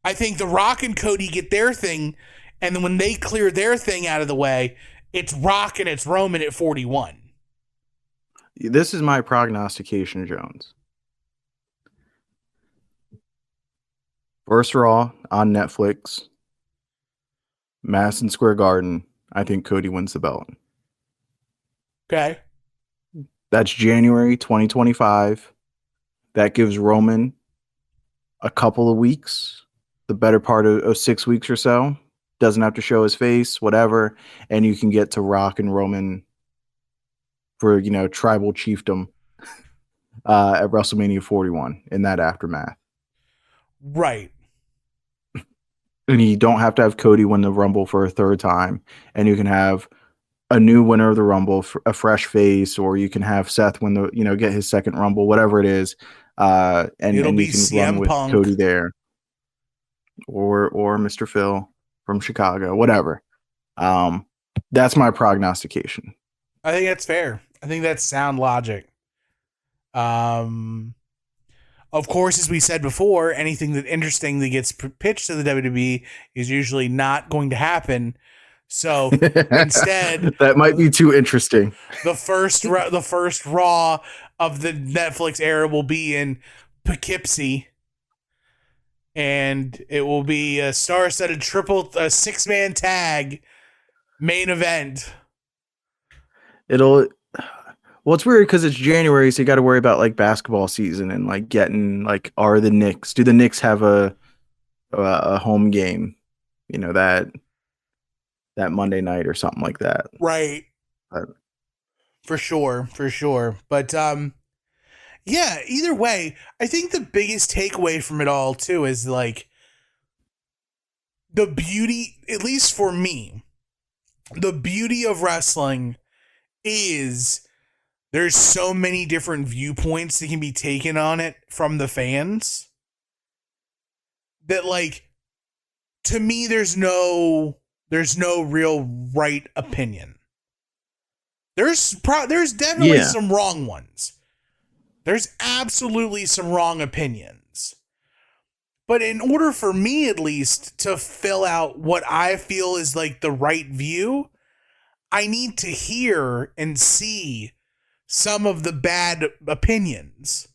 I think the Rock and Cody get their thing, and then when they clear their thing out of the way, it's Rock and it's Roman at 41. This is my prognostication, Jones. First Raw on Netflix, Madison Square Garden. I think Cody wins the belt. Okay. That's January 2025. That gives Roman a couple of weeks, the better part of 6 weeks or so. Doesn't have to show his face, whatever. And you can get to Rock and Roman for, tribal chiefdom at WrestleMania 41 in that aftermath. Right. And you don't have to have Cody win the Rumble for a third time. And you can have a new winner of the Rumble, a fresh face, or you can have Seth win get his second Rumble, whatever it is. And it'll be you can CM run with Punk. Cody there. Or Mr. Phil from Chicago, whatever. That's my prognostication. I think that's fair. I think that's sound logic. Of course, as we said before, anything that interesting that gets pitched to the WWE is usually not going to happen. So instead, that might be too interesting. The first Raw of the Netflix era will be in Poughkeepsie, and it will be a star-studded six-man tag main event. Well, it's weird because it's January, so you got to worry about like basketball season and like getting like, do the Knicks have a home game, that Monday night or something like that, right? For sure. But yeah, either way, I think the biggest takeaway from it all too is like the beauty, at least for me, the beauty of wrestling is there's so many different viewpoints that can be taken on it from the fans that, like, to me, there's no real right opinion. There's definitely some wrong ones. There's absolutely some wrong opinions. But in order for me, at least, to fill out what I feel is like the right view, I need to hear and see some of the bad opinions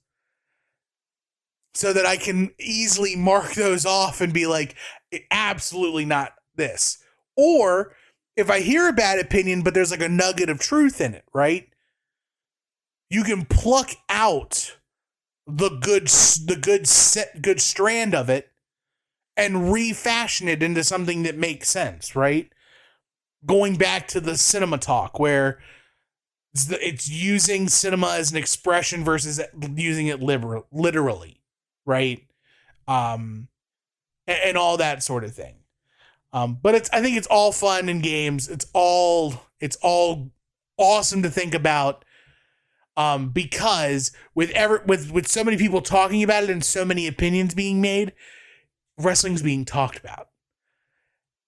so that I can easily mark those off and be like, absolutely not this. Or if I hear a bad opinion, but there's like a nugget of truth in it, right? You can pluck out the good strand of it and refashion it into something that makes sense, right? Going back to the cinema talk where it's using cinema as an expression versus using it literally, right? And all that sort of thing. But I think it's all fun and games. It's all awesome to think about. Because with so many people talking about it and so many opinions being made, wrestling's being talked about.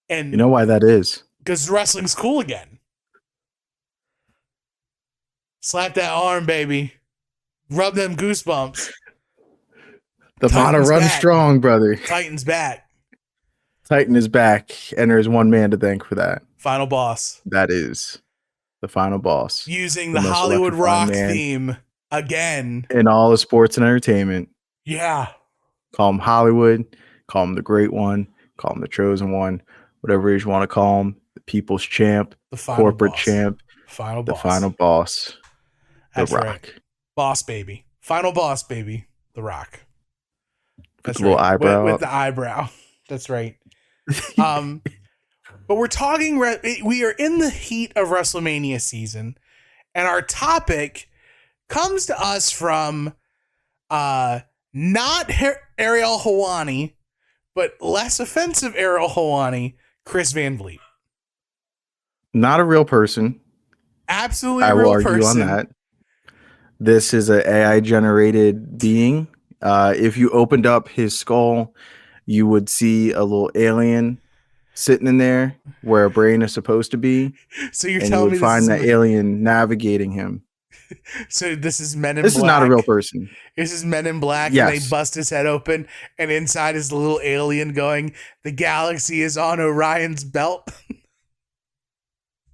And you know why that is? Because wrestling's cool again. Slap that arm, baby. Rub them goosebumps. The Vana run strong, brother. Titan's back. Titan is back, and there's one man to thank for that. Final boss. That is the final boss. Using the Hollywood Rock theme again. In all the sports and entertainment. Yeah. Call him Hollywood. Call him the Great One. Call him the Chosen One. Whatever you want to call him. The People's Champ. The final Corporate boss. Champ. Final boss. The final boss. The That's Rock. Right. Boss baby. Final boss baby. The Rock. With That's the little right. eyebrow With up. the eyebrow. That's right. Um, but we're talking. We are in the heat of WrestleMania season, and our topic comes to us from not Ariel Helwani, but less offensive Ariel Helwani, Chris Van Vliet. Not a real person. Absolutely I will real argue on person. that. This is an AI generated being. If you opened up his skull, you would see a little alien sitting in there where a brain is supposed to be, So you're and you telling would me this find is that alien navigating him. so this is Men in This is not a real Black. person. This is Men in Black, and they Yes, bust his head open, and inside is the little alien going, "The galaxy is on Orion's belt."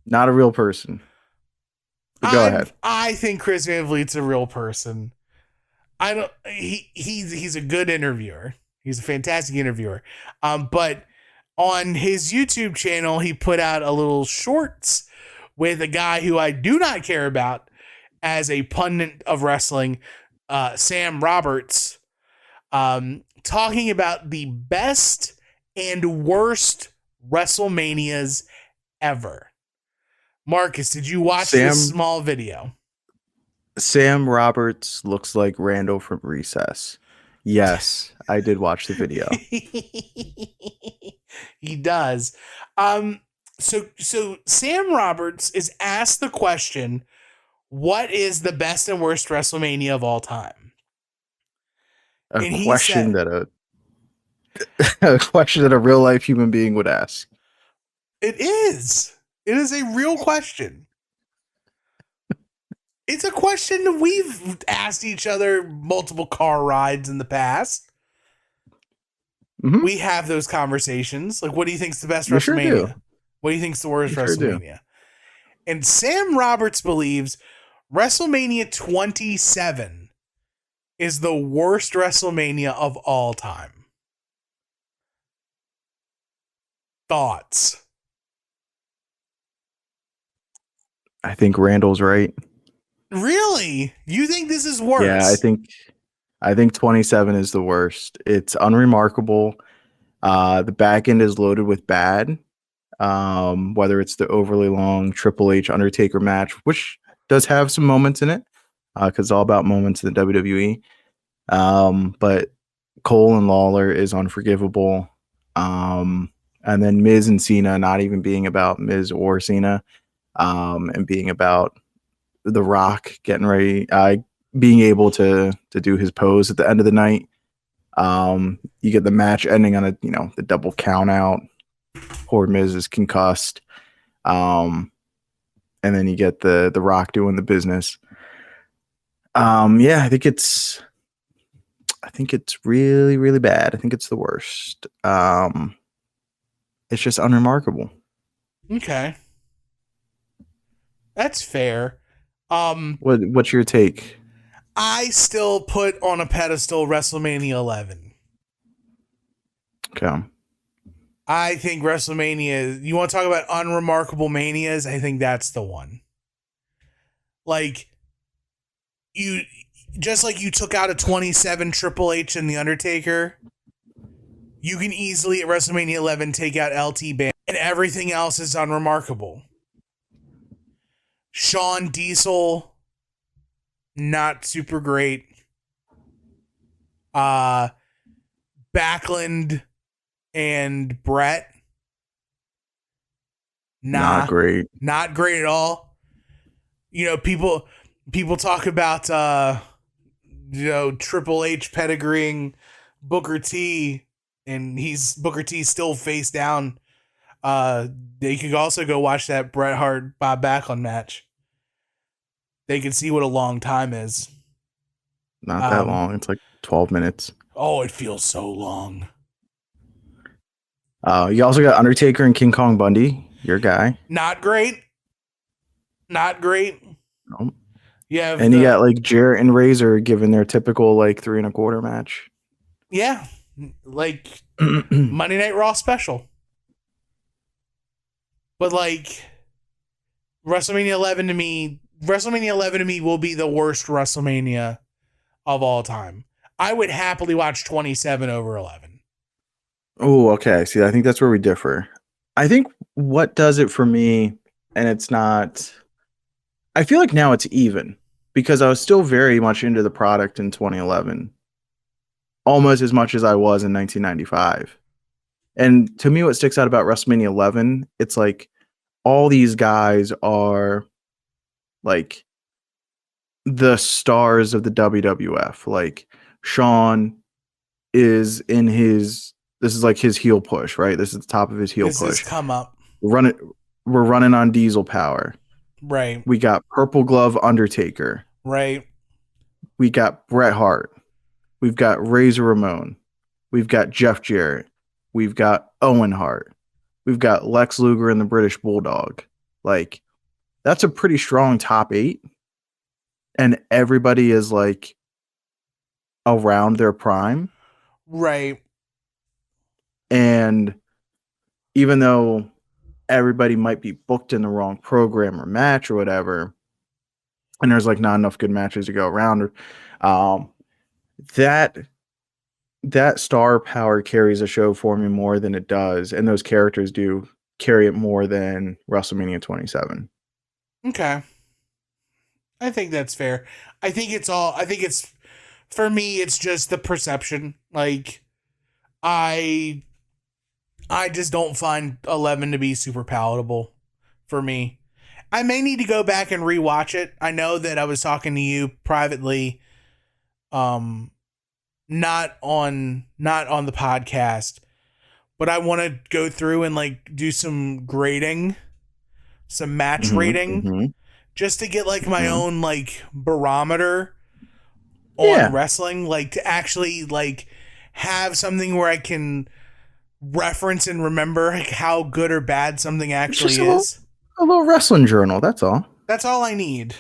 not a real person. But go ahead. I think Chris Van Vliet's a real person. I don't. He's a good interviewer. He's a fantastic interviewer. But on his YouTube channel, he put out a little shorts with a guy who I do not care about as a pundit of wrestling, Sam Roberts, talking about the best and worst WrestleManias ever. Marcus, did you watch this small video? Sam Roberts looks like Randall from Recess. Yes, I did watch the video. He does. So Sam Roberts is asked the question, what is the best and worst WrestleMania of all time? A And he question said, that a question that a real life human being would ask. it is. It is a real question. It's a question that we've asked each other multiple car rides in the past. Mm-hmm. We have those conversations. Like, what do you think's the best We WrestleMania? sure do. What do you think's the worst We sure do. WrestleMania? And Sam Roberts believes WrestleMania 27 is the worst WrestleMania of all time. Thoughts? I think Randall's right. Really? You think this is worse? Yeah, I think 27 is the worst. It's unremarkable. The back end is loaded with bad. Whether it's the overly long Triple H Undertaker match, which does have some moments in it, because it's all about moments in the WWE. But Cole and Lawler is unforgivable. And then Miz and Cena not even being about Miz or Cena, and being about The Rock getting ready, being able to do his pose at the end of the night. You get the match ending on the double count out. Poor Miz is concussed. And then you get the Rock doing the business. Yeah, I think it's really, really bad. I think it's the worst. It's just unremarkable. Okay. That's fair. What's your take? I still put on a pedestal WrestleMania 11. Okay. I think WrestleMania, you want to talk about unremarkable manias? I think that's the one. Like, you, just like you took out a 27 Triple H and The Undertaker, you can easily at WrestleMania 11 take out LT Band, and everything else is unremarkable. Shawn Diesel, not super great. Backlund and Brett, Not great. Not great at all. People talk about Triple H pedigreeing Booker T, and Booker T still face down. They could also go watch that Bret Hart Bob Backlund match. They can see what a long time is. Not that long. It's like 12 minutes. Oh, it feels so long. You also got Undertaker and King Kong Bundy, your guy. Not great. Nope. Yeah, and you got like Jarrett and Razor giving their typical like 3 1/4 match. Yeah, like Monday Night Raw special. But like WrestleMania 11 to me, WrestleMania 11 to me will be the worst WrestleMania of all time. I would happily watch 27 over 11. Oh, okay. See, I think that's where we differ. I think what does it for me, and it's not. I feel like now it's even because I was still very much into the product in 2011, almost as much as I was in 1995. And to me, what sticks out about WrestleMania 11, it's like all these guys are like the stars of the WWF. Like Shawn is in his, this is like his heel push, right? This is the top of his heel This has push. come up. Run it. We're running on diesel power. Right. We got Purple Glove Undertaker. Right. We got Bret Hart. We've got Razor Ramon. We've got Jeff Jarrett. We've got Owen Hart. We've got Lex Luger and the British Bulldog. Like, that's a pretty strong top 8. And everybody is like around their prime. Right. And even though everybody might be booked in the wrong program or match or whatever, and there's like not enough good matches to go around, um, that that star power carries a show for me more than it does, and those characters do carry it more than WrestleMania 27. Okay. I think that's fair. I think it's for me it's just the perception. Like I I just don't find 11 to be super palatable for me. I may need to go back and rewatch it. I know that I was talking to you privately, um, not on the podcast, but I want to go through and like do some grading, some match rating, just to get like my own like barometer on Yeah, wrestling, like to actually like have something where I can reference and remember like how good or bad something it's just actually is. a little wrestling journal. That's all. That's all I need.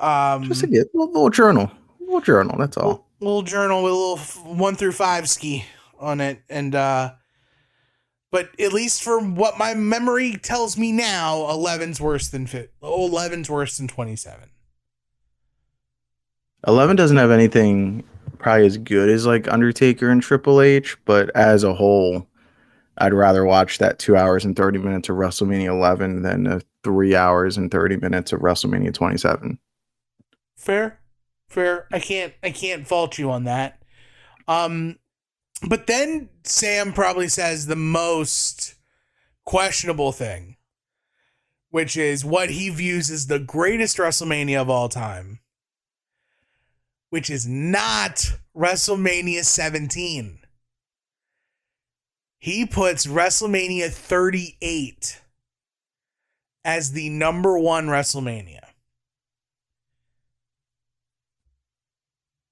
Just a little journal, little journal. That's all. Little journal with a little 1 through 5 ski on it, and but at least for what my memory tells me now, 11's worse than 11's worse than 27. 11 doesn't have anything probably as good as like Undertaker and Triple H, but as a whole, I'd rather watch that 2 hours and 30 minutes of WrestleMania 11 than the 3 hours and 30 minutes of WrestleMania 27. Fair, fair. I can't fault you on that. But then Sam probably says the most questionable thing, which is what he views as the greatest WrestleMania of all time, which is not WrestleMania 17. He puts WrestleMania 38 as the number one WrestleMania.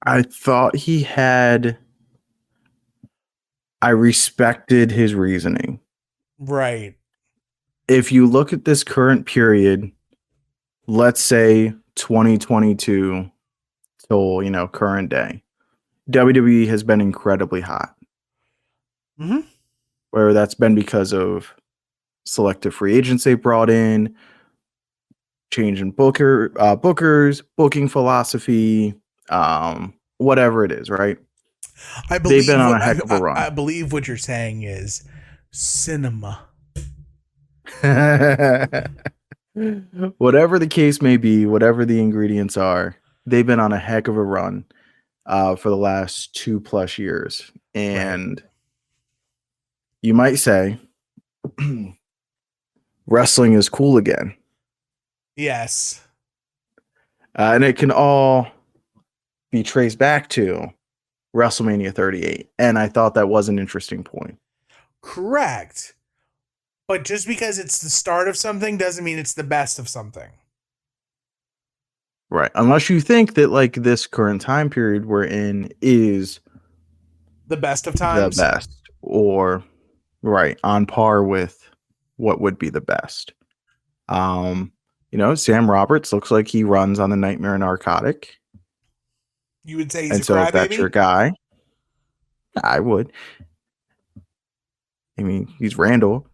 I thought he had. I respected his reasoning. Right. If you look at this current period, let's say 2022 till, current day, WWE has been incredibly hot. Mm-hmm. Whether that's been because of selective free agents they brought in, change in bookers, booking philosophy, whatever it is, right? They've been on a heck of a I run. believe what you're saying is cinema. Whatever the case may be, whatever the ingredients are, they've been on a heck of a run for the last 2+ years. And you might say, wrestling is cool again. Yes. And it can all be traced back to WrestleMania 38. And I thought that was an interesting point. Correct. But just because it's the start of something doesn't mean it's the best of something. Right. Unless you think that like this current time period we're in is The best of the times. best or right on par with what would be the best. Sam Roberts looks like he runs on the Nightmare Narcotic. You would say he's And a so if that's your crybaby? guy, I would. I mean, he's Randall.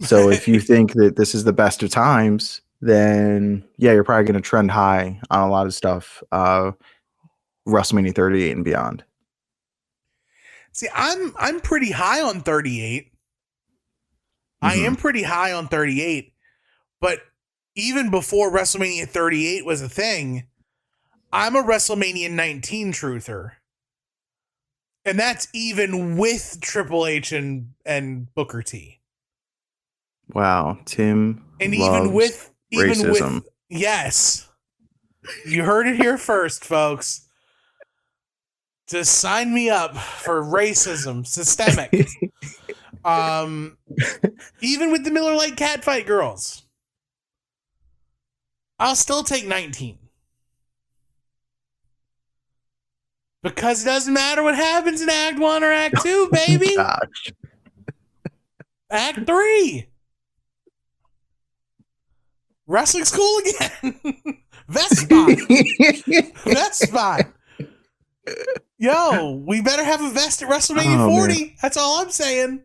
So if you think that this is the best of times, then yeah, you're probably going to trend high on a lot of stuff. WrestleMania 38 and beyond. See, I'm pretty high on 38. I Mm-hmm. am pretty high on 38, but even before WrestleMania 38 was a thing, I'm a WrestleMania 19 truther. And that's even with Triple H and Booker T. Wow, Tim And loves even racism. with yes. You heard it here first, folks. Just sign me up for racism, systemic. Even with the Miller Lite catfight girls, I'll still take 19. Because it doesn't matter what happens in Act 1 or Act 2, baby. Gosh. Act 3. Wrestling school again. Vest spot. Vest spot. Yo, we better have a vest at WrestleMania 40. Man. That's all I'm saying.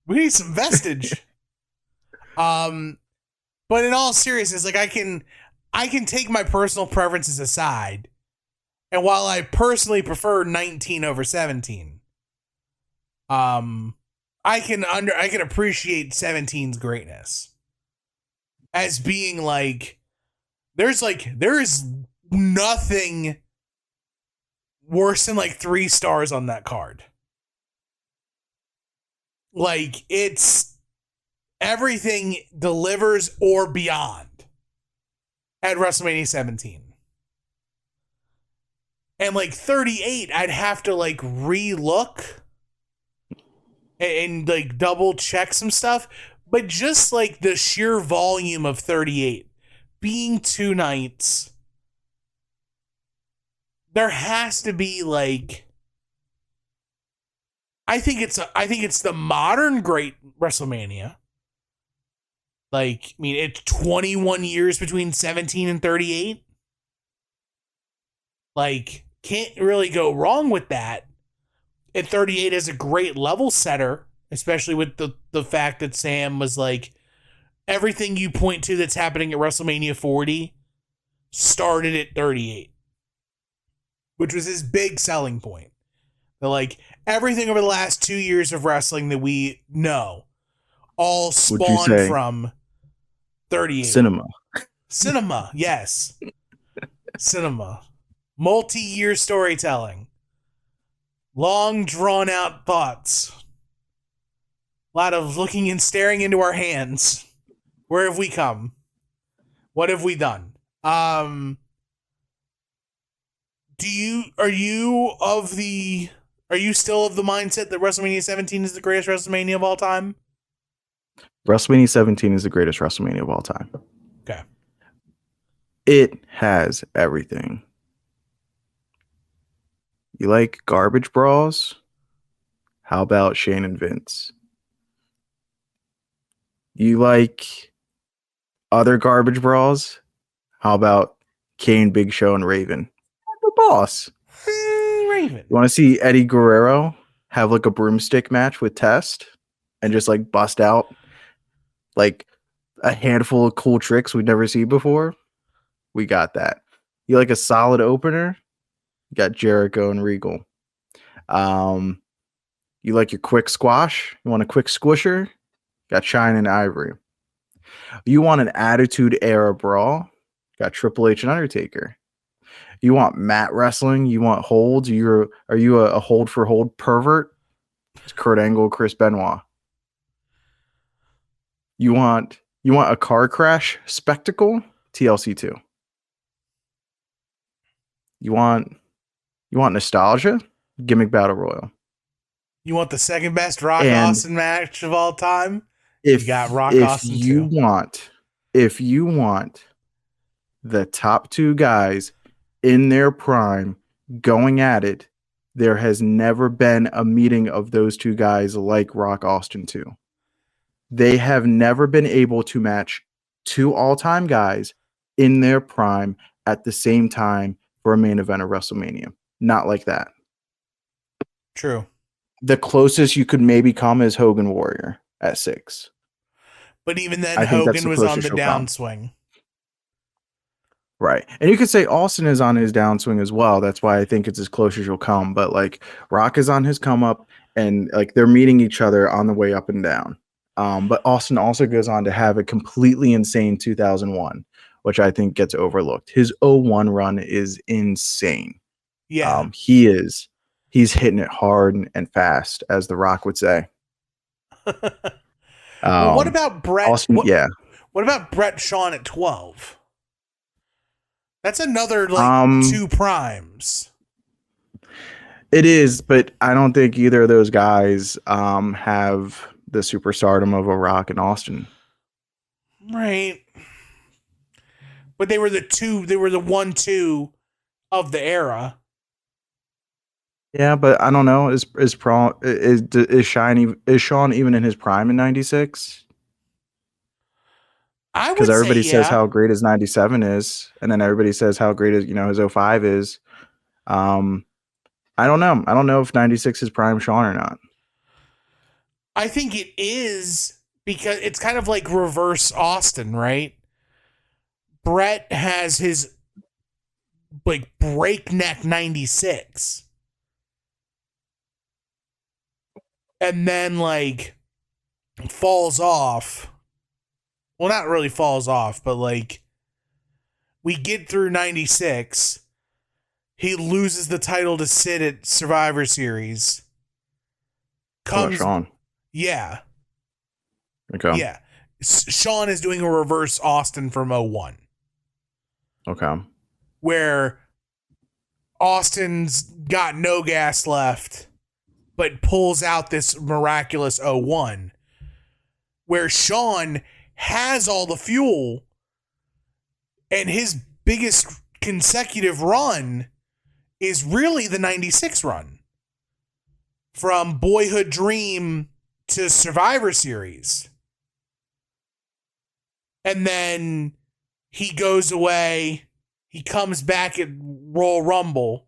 We need some vestige. But in all seriousness, like I can take my personal preferences aside. And while I personally prefer 19 over 17, I can appreciate 17's greatness as being there is nothing worse than 3 stars on that card. It's everything delivers or beyond at WrestleMania 17. And 38, I'd have to re-look and double check some stuff. But just the sheer volume of 38 being 2 nights, there has to be I think it's the modern great WrestleMania. It's 21 years between 17 and 38. Can't really go wrong with that. And 38 is a great level setter, especially with the fact that Sam was everything you point to that's happening at WrestleMania 40 started at 38, which was his big selling point. That everything over the last 2 years of wrestling that we know all spawned from 38. Cinema, yes. Cinema. Multi-year storytelling. Long, drawn-out thoughts. A lot of looking and staring into our hands. Where have we come? What have we done? Are you still of the mindset that WrestleMania 17 is the greatest WrestleMania of all time? WrestleMania 17 is the greatest WrestleMania of all time. Okay. It has everything. You like garbage bras? How about Shane and Vince? You like other garbage bras? How about Kane, Big Show, and Raven? The boss. Raven. You want to see Eddie Guerrero have a broomstick match with Test and just bust out a handful of cool tricks we've never seen before? We got that. You like a solid opener? You got Jericho and Regal. You like your quick squash? You want a quick squisher? Got Shine and Ivory. You want an Attitude Era brawl? Got Triple H and Undertaker. You want mat wrestling? You want holds? Are you a hold for hold pervert? It's Kurt Angle, Chris Benoit. You want a car crash spectacle? TLC 2. You want nostalgia? Gimmick Battle Royal. You want the second best Rock Austin match of all time? If you got Rock Austin if you want the top 2 guys in their prime going at it, there has never been a meeting of those 2 guys like Rock Austin 2. They have never been able to match 2 all-time guys in their prime at the same time for a main event of WrestleMania. Not like that. True. The closest you could maybe come is Hogan Warrior at 6. But even then, I think that's Hogan the was on closest the she'll come. downswing. Right. And you could say Austin is on his downswing as well. That's why I think it's as close as you'll come. But like Rock is on his come up, and like they're meeting each other on the way up and down. But Austin also goes on to have a completely insane 2001, which I think gets overlooked. His 01 run is insane. Yeah. He's hitting it hard and fast, as The Rock would say. Well, what about Brett? Austin, yeah. What about Brett Shawn at 12? That's another like 2 primes. It is, but I don't think either of those guys have the superstardom of a Rock and Austin. Right. But they were the 1-2 of the era. Yeah, but I don't know. Is Shawn even in his prime in '96? I Because would say everybody says yeah. how great his '97 is, and then everybody says how great his '05 is. I don't know. I don't know if '96 is prime Shawn or not. I think it is because it's kind of like reverse Austin, right? Brett has his like breakneck 96. And then like falls off. Well, not really falls off, but like we get through 96. He loses the title to Sid at Survivor Series. What about Shawn? Yeah. Okay. Yeah. Shawn is doing a reverse Austin from 01. Okay. Where Austin's got no gas left, but pulls out this miraculous 01. Where Shawn has all the fuel, and his biggest consecutive run is really the 96 run. From Boyhood Dream to Survivor Series. And then he goes away. He comes back at Royal Rumble.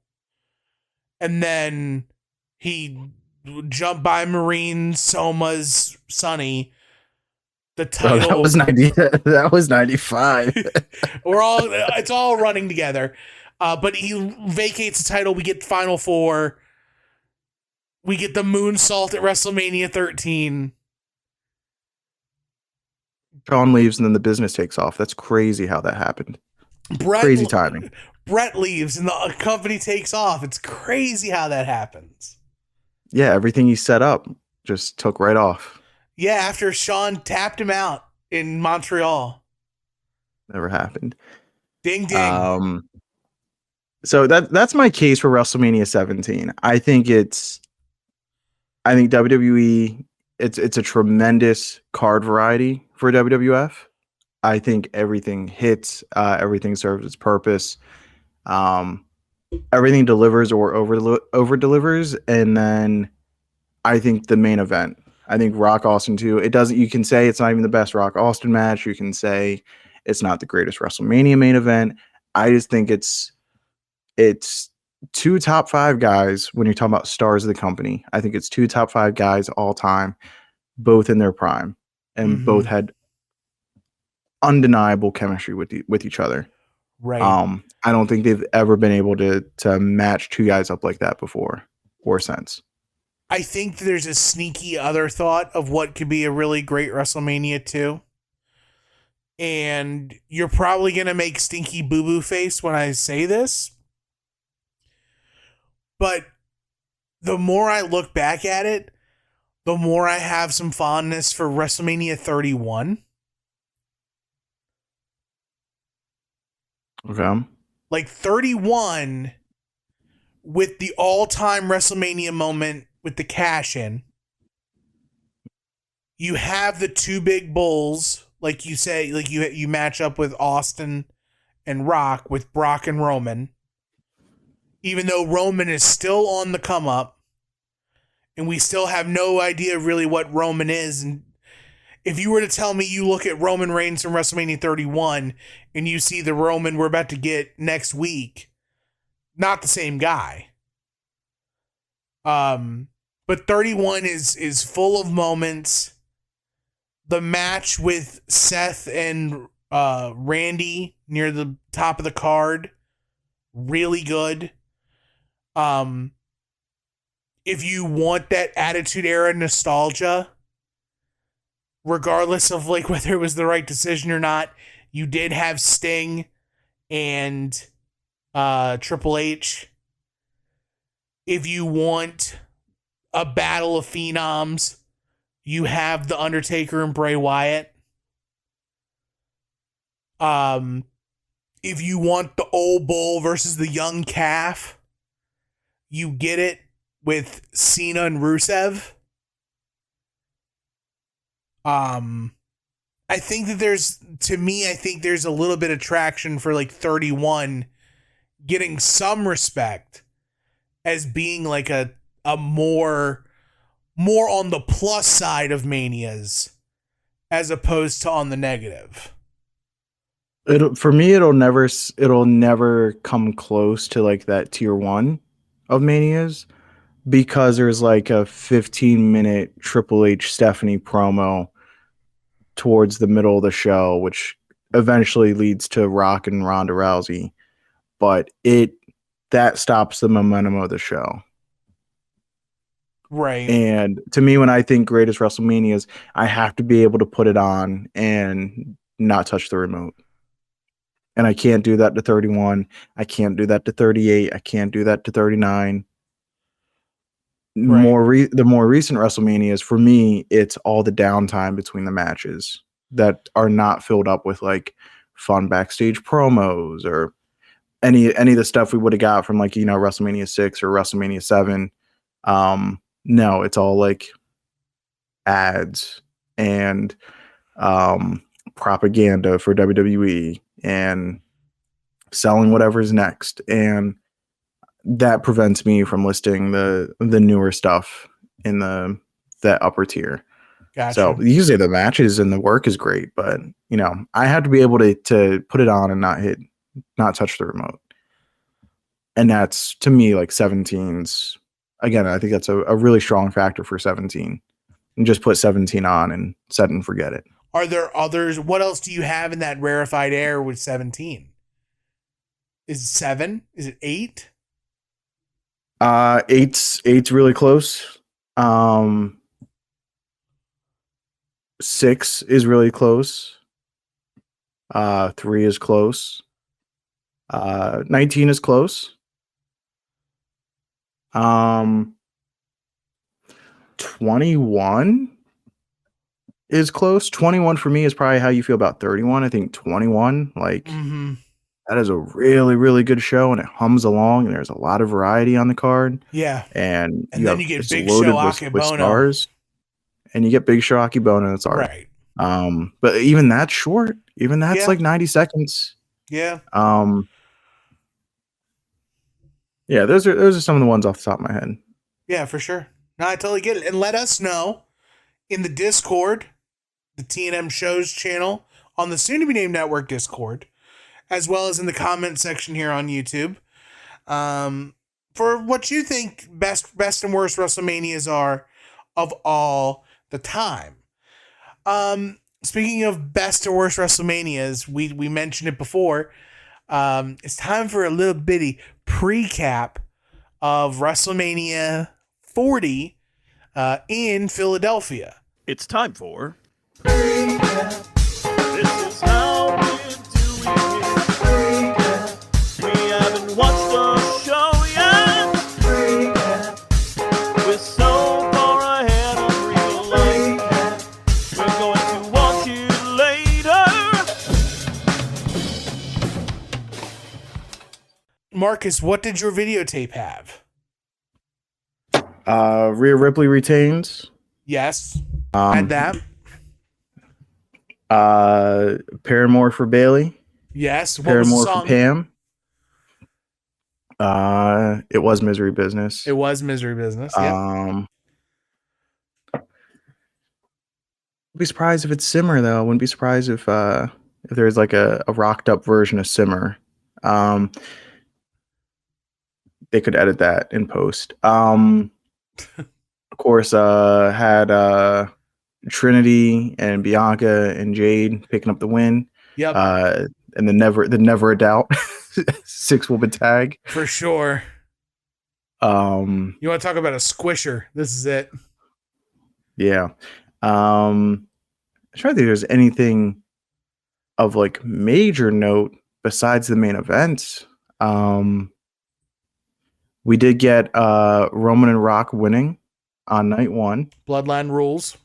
And then he jumped by Marine, Soma's, Sonny. The title. Oh, that was 90. That was 95. It's all running together. But he vacates the title. We get Final Four. We get the moonsault at WrestleMania 13. Shawn leaves and then the business takes off. That's crazy how that happened. Crazy timing. Brett leaves and the company takes off. It's crazy how that happens. Yeah, everything he set up just took right off. Yeah, after Shawn tapped him out in Montreal. Never happened. Ding ding. So that's my case for WrestleMania 17. I think WWE, it's a tremendous card variety for WWF. I think everything hits, everything serves its purpose. Everything delivers or over delivers, and then I think the main event. I think Rock Austin 2. It doesn't. You can say it's not even the best Rock Austin match. You can say it's not the greatest WrestleMania main event. I just think it's 2 top 5 guys when you're talking about stars of the company. I think it's 2 top 5 guys all time, both in their prime, and both had undeniable chemistry with each other. Right. I don't think they've ever been able to match 2 guys up like that before or since. I think there's a sneaky other thought of what could be a really great WrestleMania 2. And you're probably going to make stinky boo-boo face when I say this. But the more I look back at it, the more I have some fondness for WrestleMania 31. Okay. Like 31 with the all-time WrestleMania moment with the cash-in. You have the 2 big bulls, like you say, like you match up with Austin and Rock, with Brock and Roman. Even though Roman is still on the come up, and we still have no idea really what Roman is. And if you were to tell me you look at Roman Reigns from WrestleMania 31 and you see the Roman we're about to get next week, not the same guy. But 31 is full of moments. the match with Seth and Randy near the top of the card, really good. If you want that Attitude Era nostalgia, regardless of like whether it was the right decision or not, you did have Sting and Triple H. If you want a battle of phenoms, you have The Undertaker and Bray Wyatt. If you want the old bull versus the young calf, you get it with Cena and Rusev. I think that I think there's a little bit of traction for like 31 getting some respect as being like a more on the plus side of Manias as opposed to on the negative. For me, it'll never come close to like that tier 1 of Manias, because there's like a 15-minute Triple H Stephanie promo towards the middle of the show, which eventually leads to Rock and Ronda Rousey, but that stops the momentum of the show. Right. And to me, when I think greatest WrestleManias, I have to be able to put it on and not touch the remote. And I can't do that to 31. I can't do that to 38. I can't do that to 39. Right. The more recent WrestleManias, for me, it's all the downtime between the matches that are not filled up with like fun backstage promos or any of the stuff we would have got from like, WrestleMania 6 or WrestleMania 7. No, it's all like ads and propaganda for WWE and selling whatever's next, and that prevents me from listing the newer stuff in that upper tier. Gotcha. So usually the matches and the work is great, but I have to be able to put it on and not touch the remote. And that's, to me, like 17's. Again, I think that's a really strong factor for 17. And just put 17 on and set and forget it. Are there others? What else do you have in that rarefied air with 17? Is it 7? Is it 8? 8's really close. 6 is really close. 3 is close. 19 is close. 21 is close. 21 for me is probably how you feel about 31. I think 21, like, that is a really, really good show, and it hums along, and there's a lot of variety on the card. Yeah. And then you get Big Show with stars. And you get Big Show Akebono, that's art. Right. But even that's short. Even that's like 90 seconds. Yeah. Yeah, those are some of the ones off the top of my head. Yeah, for sure. No, I totally get it. And let us know in the Discord, the T&M Shows channel on the soon-to-be-named network Discord, as well as in the comment section here on YouTube, for what you think best and worst WrestleManias are of all the time. Speaking of best or worst WrestleManias, we mentioned it before. It's time for a little bitty precap of WrestleMania 40 in Philadelphia. It's time for Precap. This is how we do it. Precap. We haven't watched the show yet. Precap. We're so far ahead of real life. We're going to watch it later. Marcus, what did your videotape have? Rhea Ripley retains. Yes. Had that. Paramore for Bailey. Yes. What Paramore was the song? for Pam. It was Misery Business. It was Misery Business. Yeah. I'd be surprised if it's Simmer though. I wouldn't be surprised if there's like a rocked up version of Simmer. They could edit that in post. Of course, had Trinity and Bianca and Jade picking up the win. Yep. And the never a doubt 6-woman tag. For sure. You want to talk about a squisher? This is it. Yeah. I'm trying to think if there's anything of like major note besides the main event. We did get Roman and Rock winning on night 1. Bloodline rules.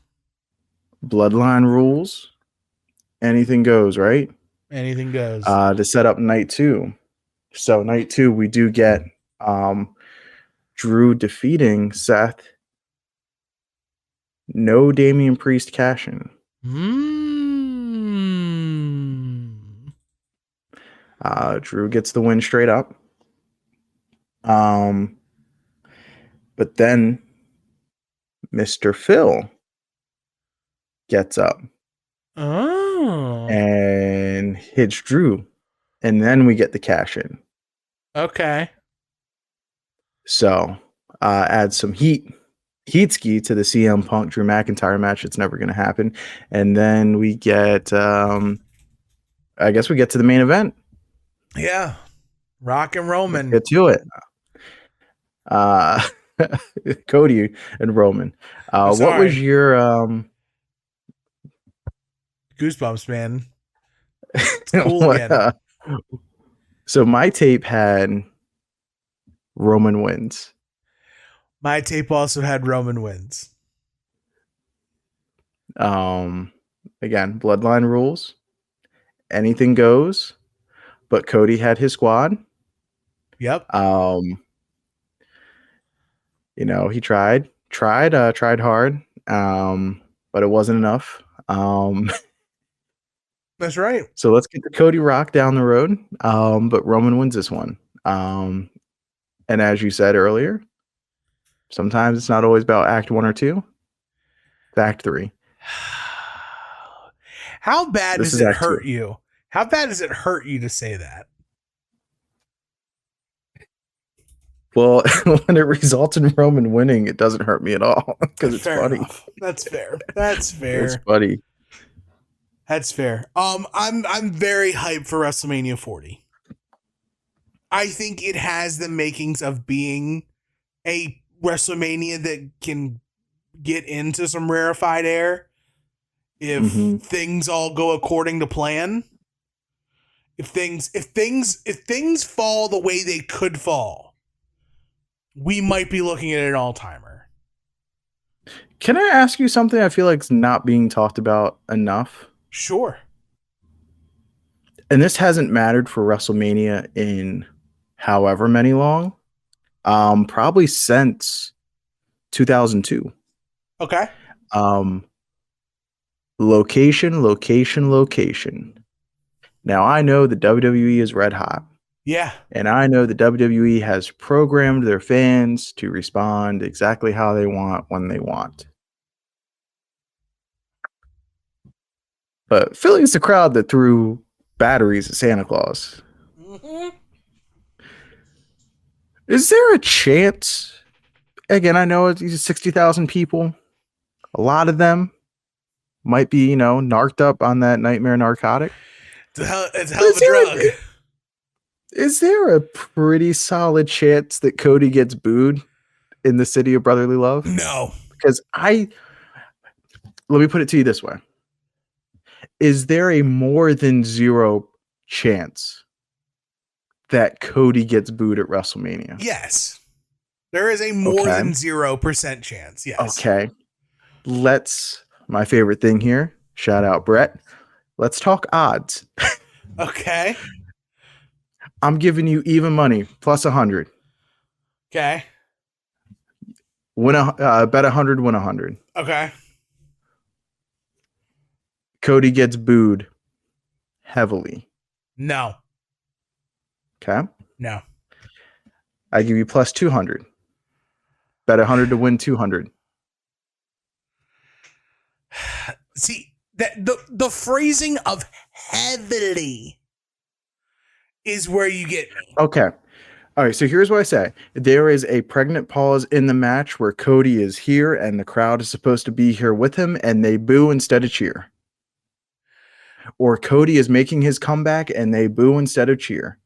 Bloodline rules. Anything goes, right? Anything goes. To set up night 2. So night 2, we do get Drew defeating Seth. No Damian Priest cash-in. Drew gets the win straight up. But then Mr. Phil gets up and hits Drew. And then we get the cash-in. Okay. So add some heat ski to the CM Punk Drew McIntyre match. It's never going to happen. And then we get, I guess we get to the main event. Yeah. Rock and Roman. Let's get to it. Cody and Roman. What was your goosebumps, man? It's cool again. So my tape had Roman wins. My tape also had Roman wins. Again, bloodline rules. Anything goes. But Cody had his squad. Yep. He tried hard. But it wasn't enough. That's right. So let's get the Cody Rock down the road. But Roman wins this one. And as you said earlier, sometimes it's not always about act 1 or 2. It's act 3. How bad does it hurt you? How bad does it hurt you to say that? Well, when it results in Roman winning, it doesn't hurt me at all because it's funny. Enough. That's fair. That's fair. It's funny. That's fair. I'm very hyped for WrestleMania 40. I think it has the makings of being a WrestleMania that can get into some rarefied air if things all go according to plan. If things fall the way they could fall, we might be looking at an all-timer. Can I ask you something I feel like is not being talked about enough? Sure. And this hasn't mattered for WrestleMania in however many long. Probably since 2002. Okay. Location. Now, I know the WWE is red hot. Yeah. And I know the WWE has programmed their fans to respond exactly how they want when they want. But Philly's the crowd that threw batteries at Santa Claus. Mm-hmm. Is there a chance? Again, I know it's 60,000 people. A lot of them might be, narked up on that nightmare narcotic. It's a hell of a drug. Is there a pretty solid chance that Cody gets booed in the city of brotherly love? No. Because let me put it to you this way. Is there a more than 0 chance that Cody gets booed at WrestleMania? Yes. There is a more than 0% chance. Yes. Okay. My favorite thing here, shout out Brett. Let's talk odds. Okay. I'm giving you even money plus 100. Okay. Bet 100, win 100. Okay. Cody gets booed heavily. No. Okay. No. I give you plus 200. Bet 100 to win 200. See, that the phrasing of heavily is where you get me. Okay. All right, so here's what I say. There is a pregnant pause in the match where Cody is here and the crowd is supposed to be here with him and they boo instead of cheer. Or Cody is making his comeback and they boo instead of cheer.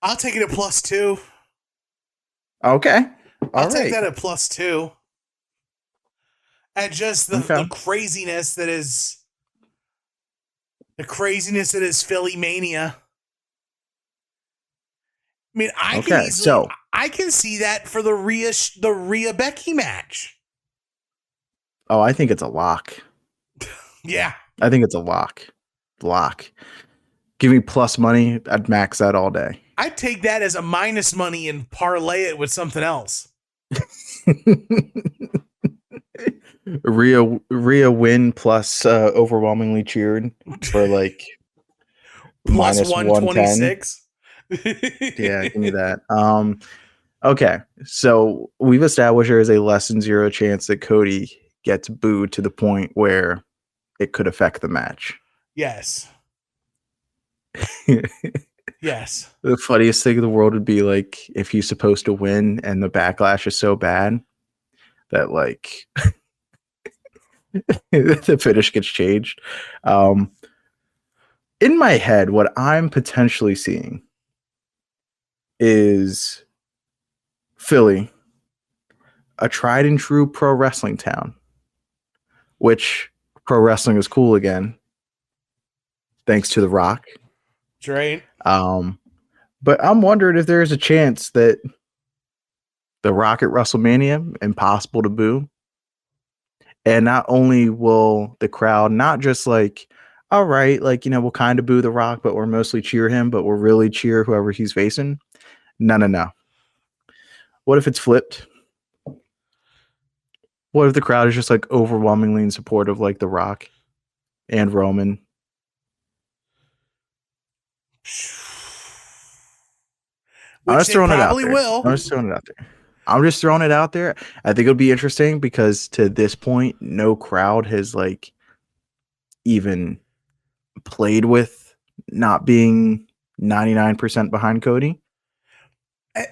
I'll take it at +2. Okay. I'll take that at +2. At just the craziness that is Philly Mania. I mean, I can see that for the Rhea Becky match. Oh, I think it's a lock. Yeah. I think it's a lock. Give me plus money. I'd max that all day. I'd take that as a minus money and parlay it with something else. Rhea win plus overwhelmingly cheered for like plus -126. Yeah, give me that. Okay, so we've established there is a less than 0 chance that Cody gets booed to the point where it could affect the match. Yes. Yes. The funniest thing in the world would be like if he's supposed to win and the backlash is so bad that like the finish gets changed. In my head, what I'm potentially seeing is Philly, a tried and true pro wrestling town, which pro wrestling is cool again, thanks to The Rock. That's right. But I'm wondering if there's a chance that The Rock at WrestleMania, impossible to boo. And not only will the crowd not just like, all right, like, we'll kind of boo The Rock, but we'll mostly cheer him, but we'll really cheer whoever he's facing. No. What if it's flipped? What if the crowd is just like overwhelmingly in support of like The Rock and Roman? I'm just throwing it out there. I think it'll be interesting because to this point, no crowd has like even played with not being 99% behind Cody.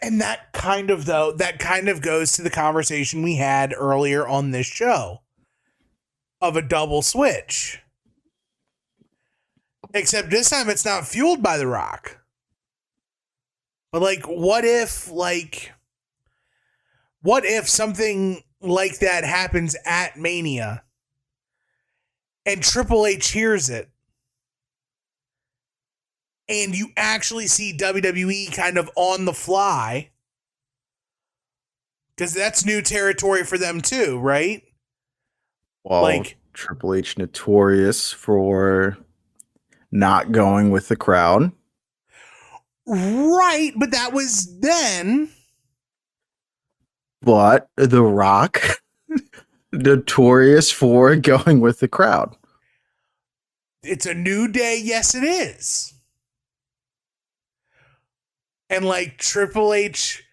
And that kind of goes to the conversation we had earlier on this show of a double switch. Except this time it's not fueled by The Rock. But like, what if something like that happens at Mania and Triple H hears it and you actually see WWE kind of on the fly? Because that's new territory for them too, right? Well, like Triple H notorious for not going with the crowd. Right, but that was then. But The Rock, notorious for going with the crowd. It's a new day, yes it is. And like Triple H,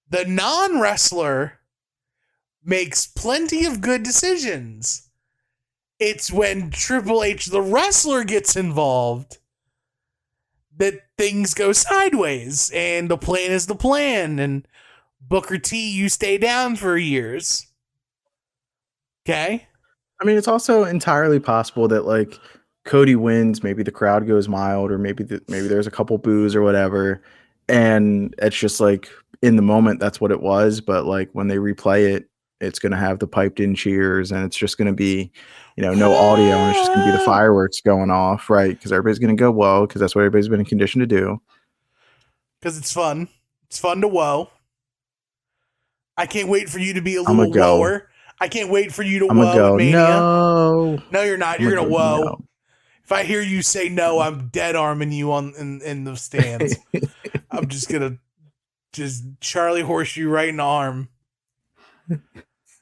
the non-wrestler, makes plenty of good decisions. It's when Triple H, the wrestler, gets involved that things go sideways, and the plan is the plan, and Booker T, you stay down for years. Okay? I mean, it's also entirely possible that, like, Cody wins, maybe the crowd goes mild, or maybe there's a couple boos or whatever, and it's just, like, in the moment, that's what it was, but, like, when they replay it, it's going to have the piped-in cheers, and it's just going to be, no audio, and it's just going to be the fireworks going off, right? Because everybody's going to go, whoa, because that's what everybody's been conditioned to do. Because it's fun. It's fun to whoa. I can't wait for you to be a little whower. I can't wait for you to whoa at Mania. No, you're not. You're going to whoa. No. If I hear you say no, I'm dead arming you in the stands. I'm just going to Charlie horse you right in the arm.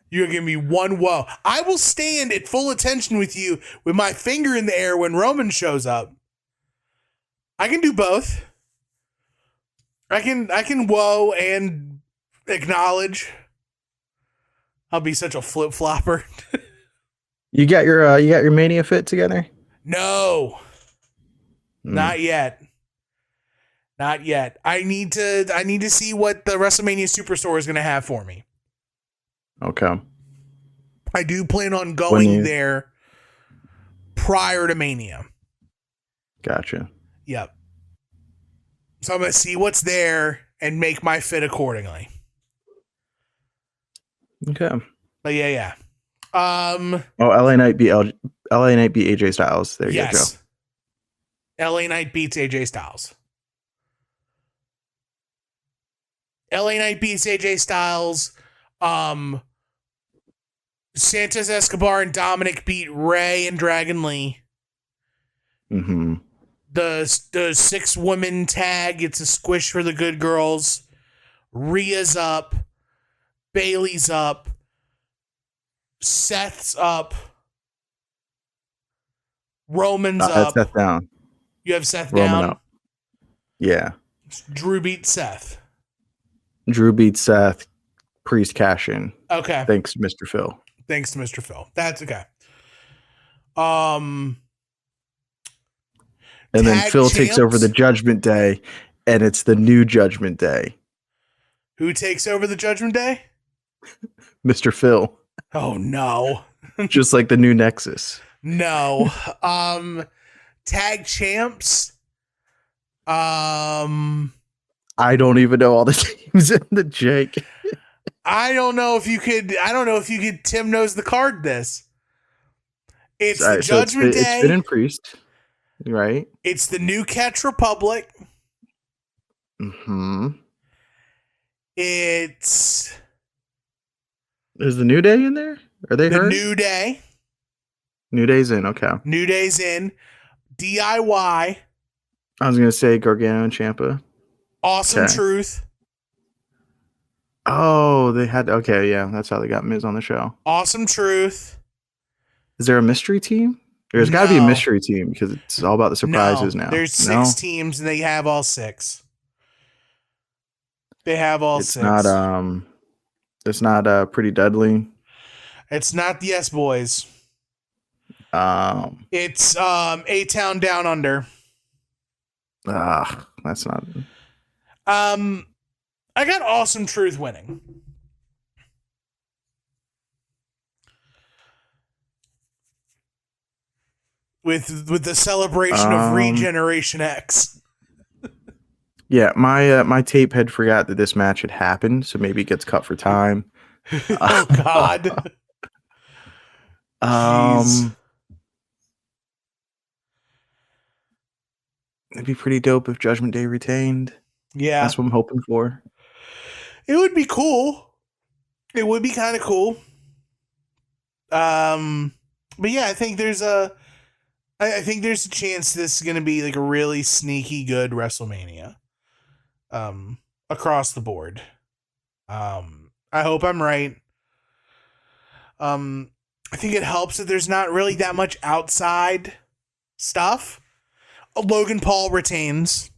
You're gonna give me one whoa. I will stand at full attention with you with my finger in the air when Roman shows up. I can do both. I can whoa and acknowledge. I'll be such a flip flopper. You got your Mania fit together? No, not yet. Not yet. I need to see what the WrestleMania Superstore is going to have for me. Okay. I do plan on When going there prior to Mania. Gotcha. Yep. So I'm going to see what's there and make my fit accordingly. Okay. But yeah. Oh, LA Knight beat AJ Styles. There you go, Joe. LA Knight beats AJ Styles. LA Knight beats AJ Styles. Santos Escobar and Dominic beat Ray and Dragon Lee. Mm-hmm. The 6-woman tag, it's a squish for the good girls. Rhea's up. Bailey's up. Seth's up. Roman's up. Seth down. You have Seth Roman down. up. Yeah. Drew beats Seth. Drew beats Seth. Priest cash in. Okay. Thanks, Mr. Phil. Thanks to Mr. Phil. That's okay. And then Phil takes over the Judgment Day, and it's the new Judgment Day. Who takes over the Judgment Day? Mr. Phil. Oh no. Just like the new Nexus. No. Tag champs. I don't even know all the teams in the Jake. I don't know if you could Tim knows the card this. It's the Judgment Day. It's Finn and Priest. Right. It's the New Catch Republic. Mm-hmm. Is the New Day in there? Are they hurt? New Day. New Day's in, okay. New Day's in. DIY. I was gonna say Gargano and Ciampa. Awesome Truth. Oh, they had yeah, that's how they got Miz on the show. Awesome Truth. Is there a mystery team? There's got to be a mystery team because it's all about the surprises now. There's 6 teams and they have all 6. They have all 6. It's not Pretty Deadly. It's not the S Boys. It's A-Town Down Under. That's not. I got Awesome Truth winning. With the celebration of Regeneration X. Yeah, my tape had forgot that this match had happened, so maybe it gets cut for time. Oh God. It'd be pretty dope if Judgment Day retained. Yeah. That's what I'm hoping for. It would be cool. It would be kind of cool. But yeah, I think there's a chance this is going to be like a really sneaky good WrestleMania. Across the board. I hope I'm right. I think it helps that there's not really that much outside stuff. Logan Paul retains.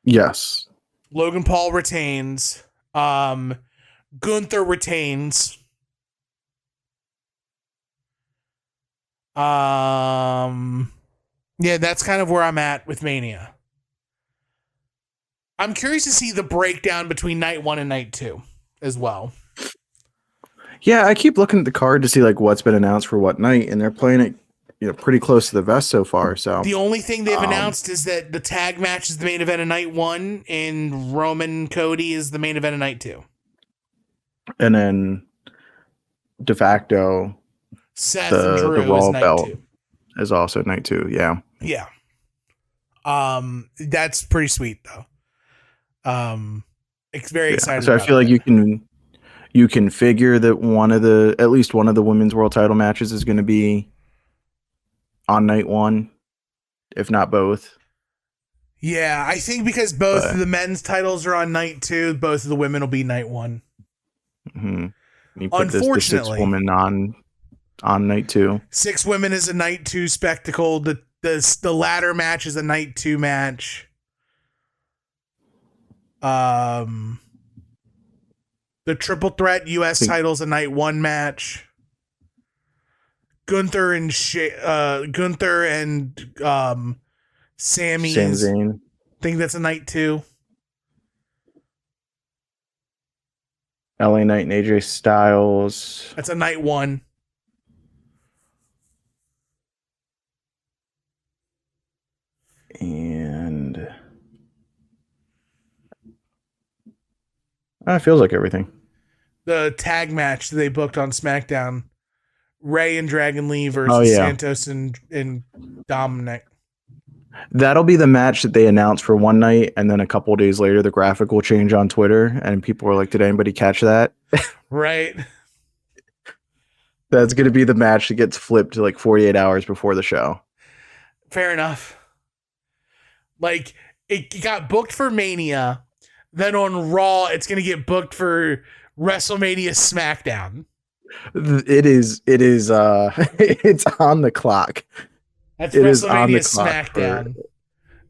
Yes. Logan Paul retains. Gunther retains. Yeah, that's kind of where I'm at with Mania. I'm curious to see the breakdown between night 1 and night 2 as well. Yeah, I keep looking at the card to see like what's been announced for what night, and they're playing it, pretty close to the vest so far. So the only thing they've announced is that the tag match is the main event of night 1, and Roman Cody is the main event of night 2. And then de facto, Seth and Drew the Raw is night belt 2. is also night 2. Yeah. Yeah. That's pretty sweet though. It's very exciting. So I feel like you can figure that at least one of the women's world title matches is going to be on night 1, if not both. Yeah, I think because both of the men's titles are on night 2, both of the women will be night 1. Mm-hmm. You put Unfortunately, the 6 woman on night 2. 6 women is a night 2 spectacle. The ladder match is a night 2 match. The triple threat U.S. title's a night 1 match. Gunther and Sami Zayn. Think that's a night 2. LA Knight and AJ Styles. That's a night 1. And it feels like everything. The tag match that they booked on SmackDown, Ray and Dragon Lee versus Santos and Dominic. That'll be the match that they announced for one night, and then a couple of days later, the graphic will change on Twitter, and people are like, "Did anybody catch that?" Right. That's going to be the match that gets flipped to like 48 hours before the show. Fair enough. Like, it got booked for Mania, then on Raw, it's going to get booked for WrestleMania SmackDown. It is it's on the clock. That's WrestleMania SmackDown.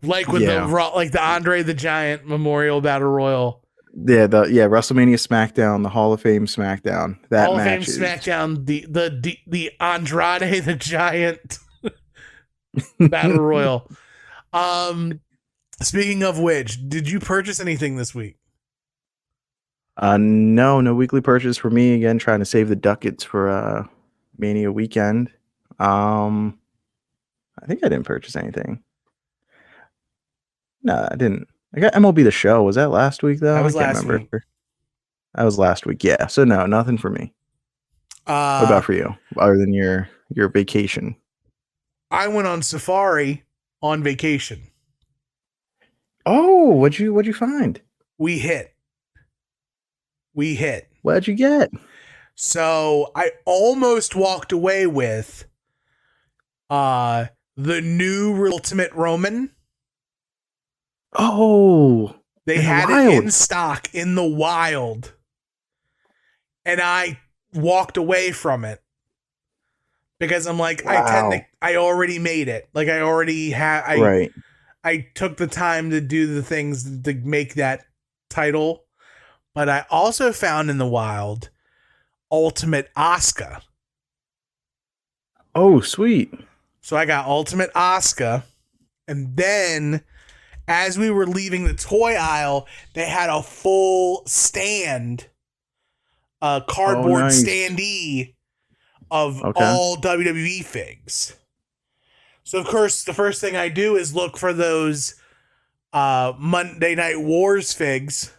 Like with the Raw, like the Andre the Giant Memorial Battle Royal. WrestleMania SmackDown, the Hall of Fame SmackDown. That Hall of match Fame SmackDown, the Andrade the Giant Battle Royal. Speaking of which, did you purchase anything this week? No weekly purchase for me. Again, trying to save the ducats for Mania weekend. I think I didn't purchase anything. No, I didn't. I got MLB The Show. Was that last week though? That was I can't last remember. week. That was last week. Yeah. So no, nothing for me. What about for you? Other than your vacation? I went on safari on vacation. Oh, what'd you find? We hit. What'd you get? So I almost walked away with the new Ultimate Roman. Oh, they had it in stock in the wild, and I walked away from it because I'm like, wow. I already made it. Like I already had. Right. I took the time to do the things to make that title, but I also found in the wild Ultimate Asuka. Oh, sweet. So I got Ultimate Asuka, and then as we were leaving the toy aisle, they had a full stand, cardboard standee of all WWE figs. So, of course, the first thing I do is look for those Monday Night Wars figs.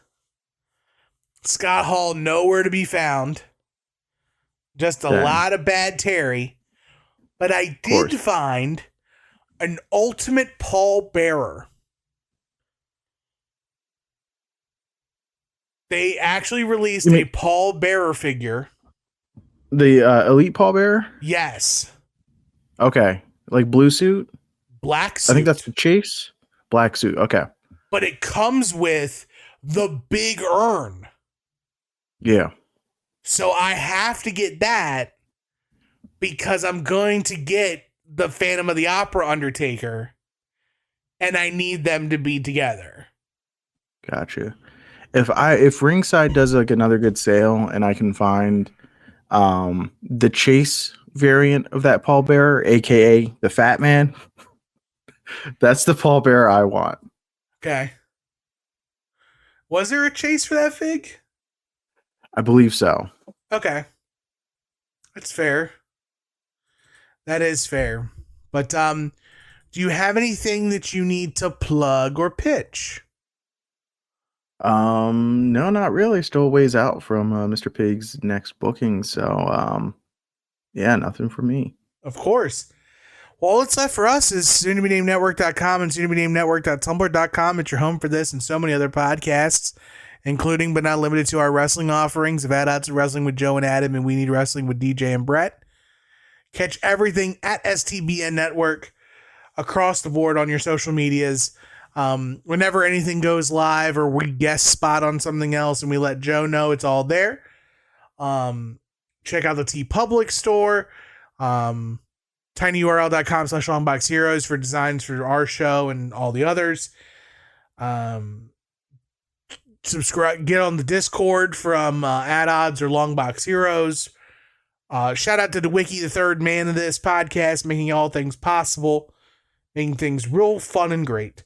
Scott Hall, nowhere to be found. Just a lot of bad Terry. But I did find an Ultimate Paul Bearer. They actually released a Paul Bearer figure. The Elite Paul Bearer? Yes. Okay. Like blue suit? Black suit. I think that's the Chase. Black suit. Okay. But it comes with the big urn. Yeah. So I have to get that because I'm going to get the Phantom of the Opera Undertaker, and I need them to be together. Gotcha. If Ringside does like another good sale and I can find the Chase variant of that Paul Bearer, aka the Fat Man, that's the Paul Bearer I want. Okay. Was there a Chase for that fig? I believe so. Okay. That's fair. That is fair. But do you have anything that you need to plug or pitch? No, not really. Still a ways out from Mr. Pig's next booking, so yeah, nothing for me. Of course. Well, all that's left for us is soon-to-be-named-network.com and soon-to-be-named-network.tumblr.com. It's your home for this and so many other podcasts, including but not limited to our wrestling offerings of Add Odds of Wrestling with Joe and Adam and We Need Wrestling with DJ and Brett. Catch everything at STBN Network across the board on your social medias. Whenever anything goes live or we guest spot on something else and we let Joe know, it's all there. Check out the TeePublic store. tinyurl.com/longboxheroes for designs for our show and all the others. Subscribe, get on the Discord from Add Odds or Longbox Heroes. Shout out to the Wiki, the third man of this podcast, making all things possible, making things real fun and great.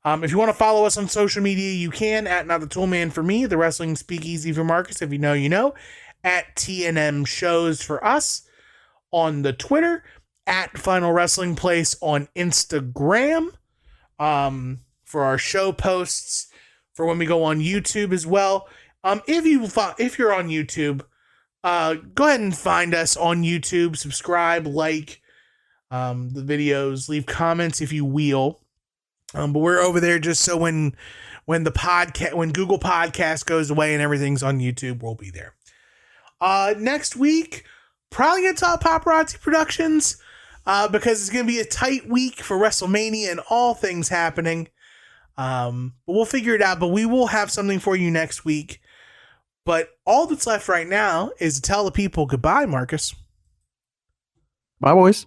If you want to follow us on social media, you can at Not the Toolman for me, the Wrestling Speakeasy for Marcus, if you know, you know, at TNM Shows for us on the Twitter, at Final Wrestling Place on Instagram, for our show posts, for when we go on YouTube as well. If you're on YouTube, go ahead and find us on YouTube, subscribe, like the videos, leave comments if you will. But we're over there just so when Google Podcast goes away and everything's on YouTube, we'll be there. Next week, probably gonna talk Paparazzi Productions, because it's gonna be a tight week for WrestleMania and all things happening. But we'll figure it out. But we will have something for you next week. But all that's left right now is to tell the people goodbye, Marcus. Bye, boys.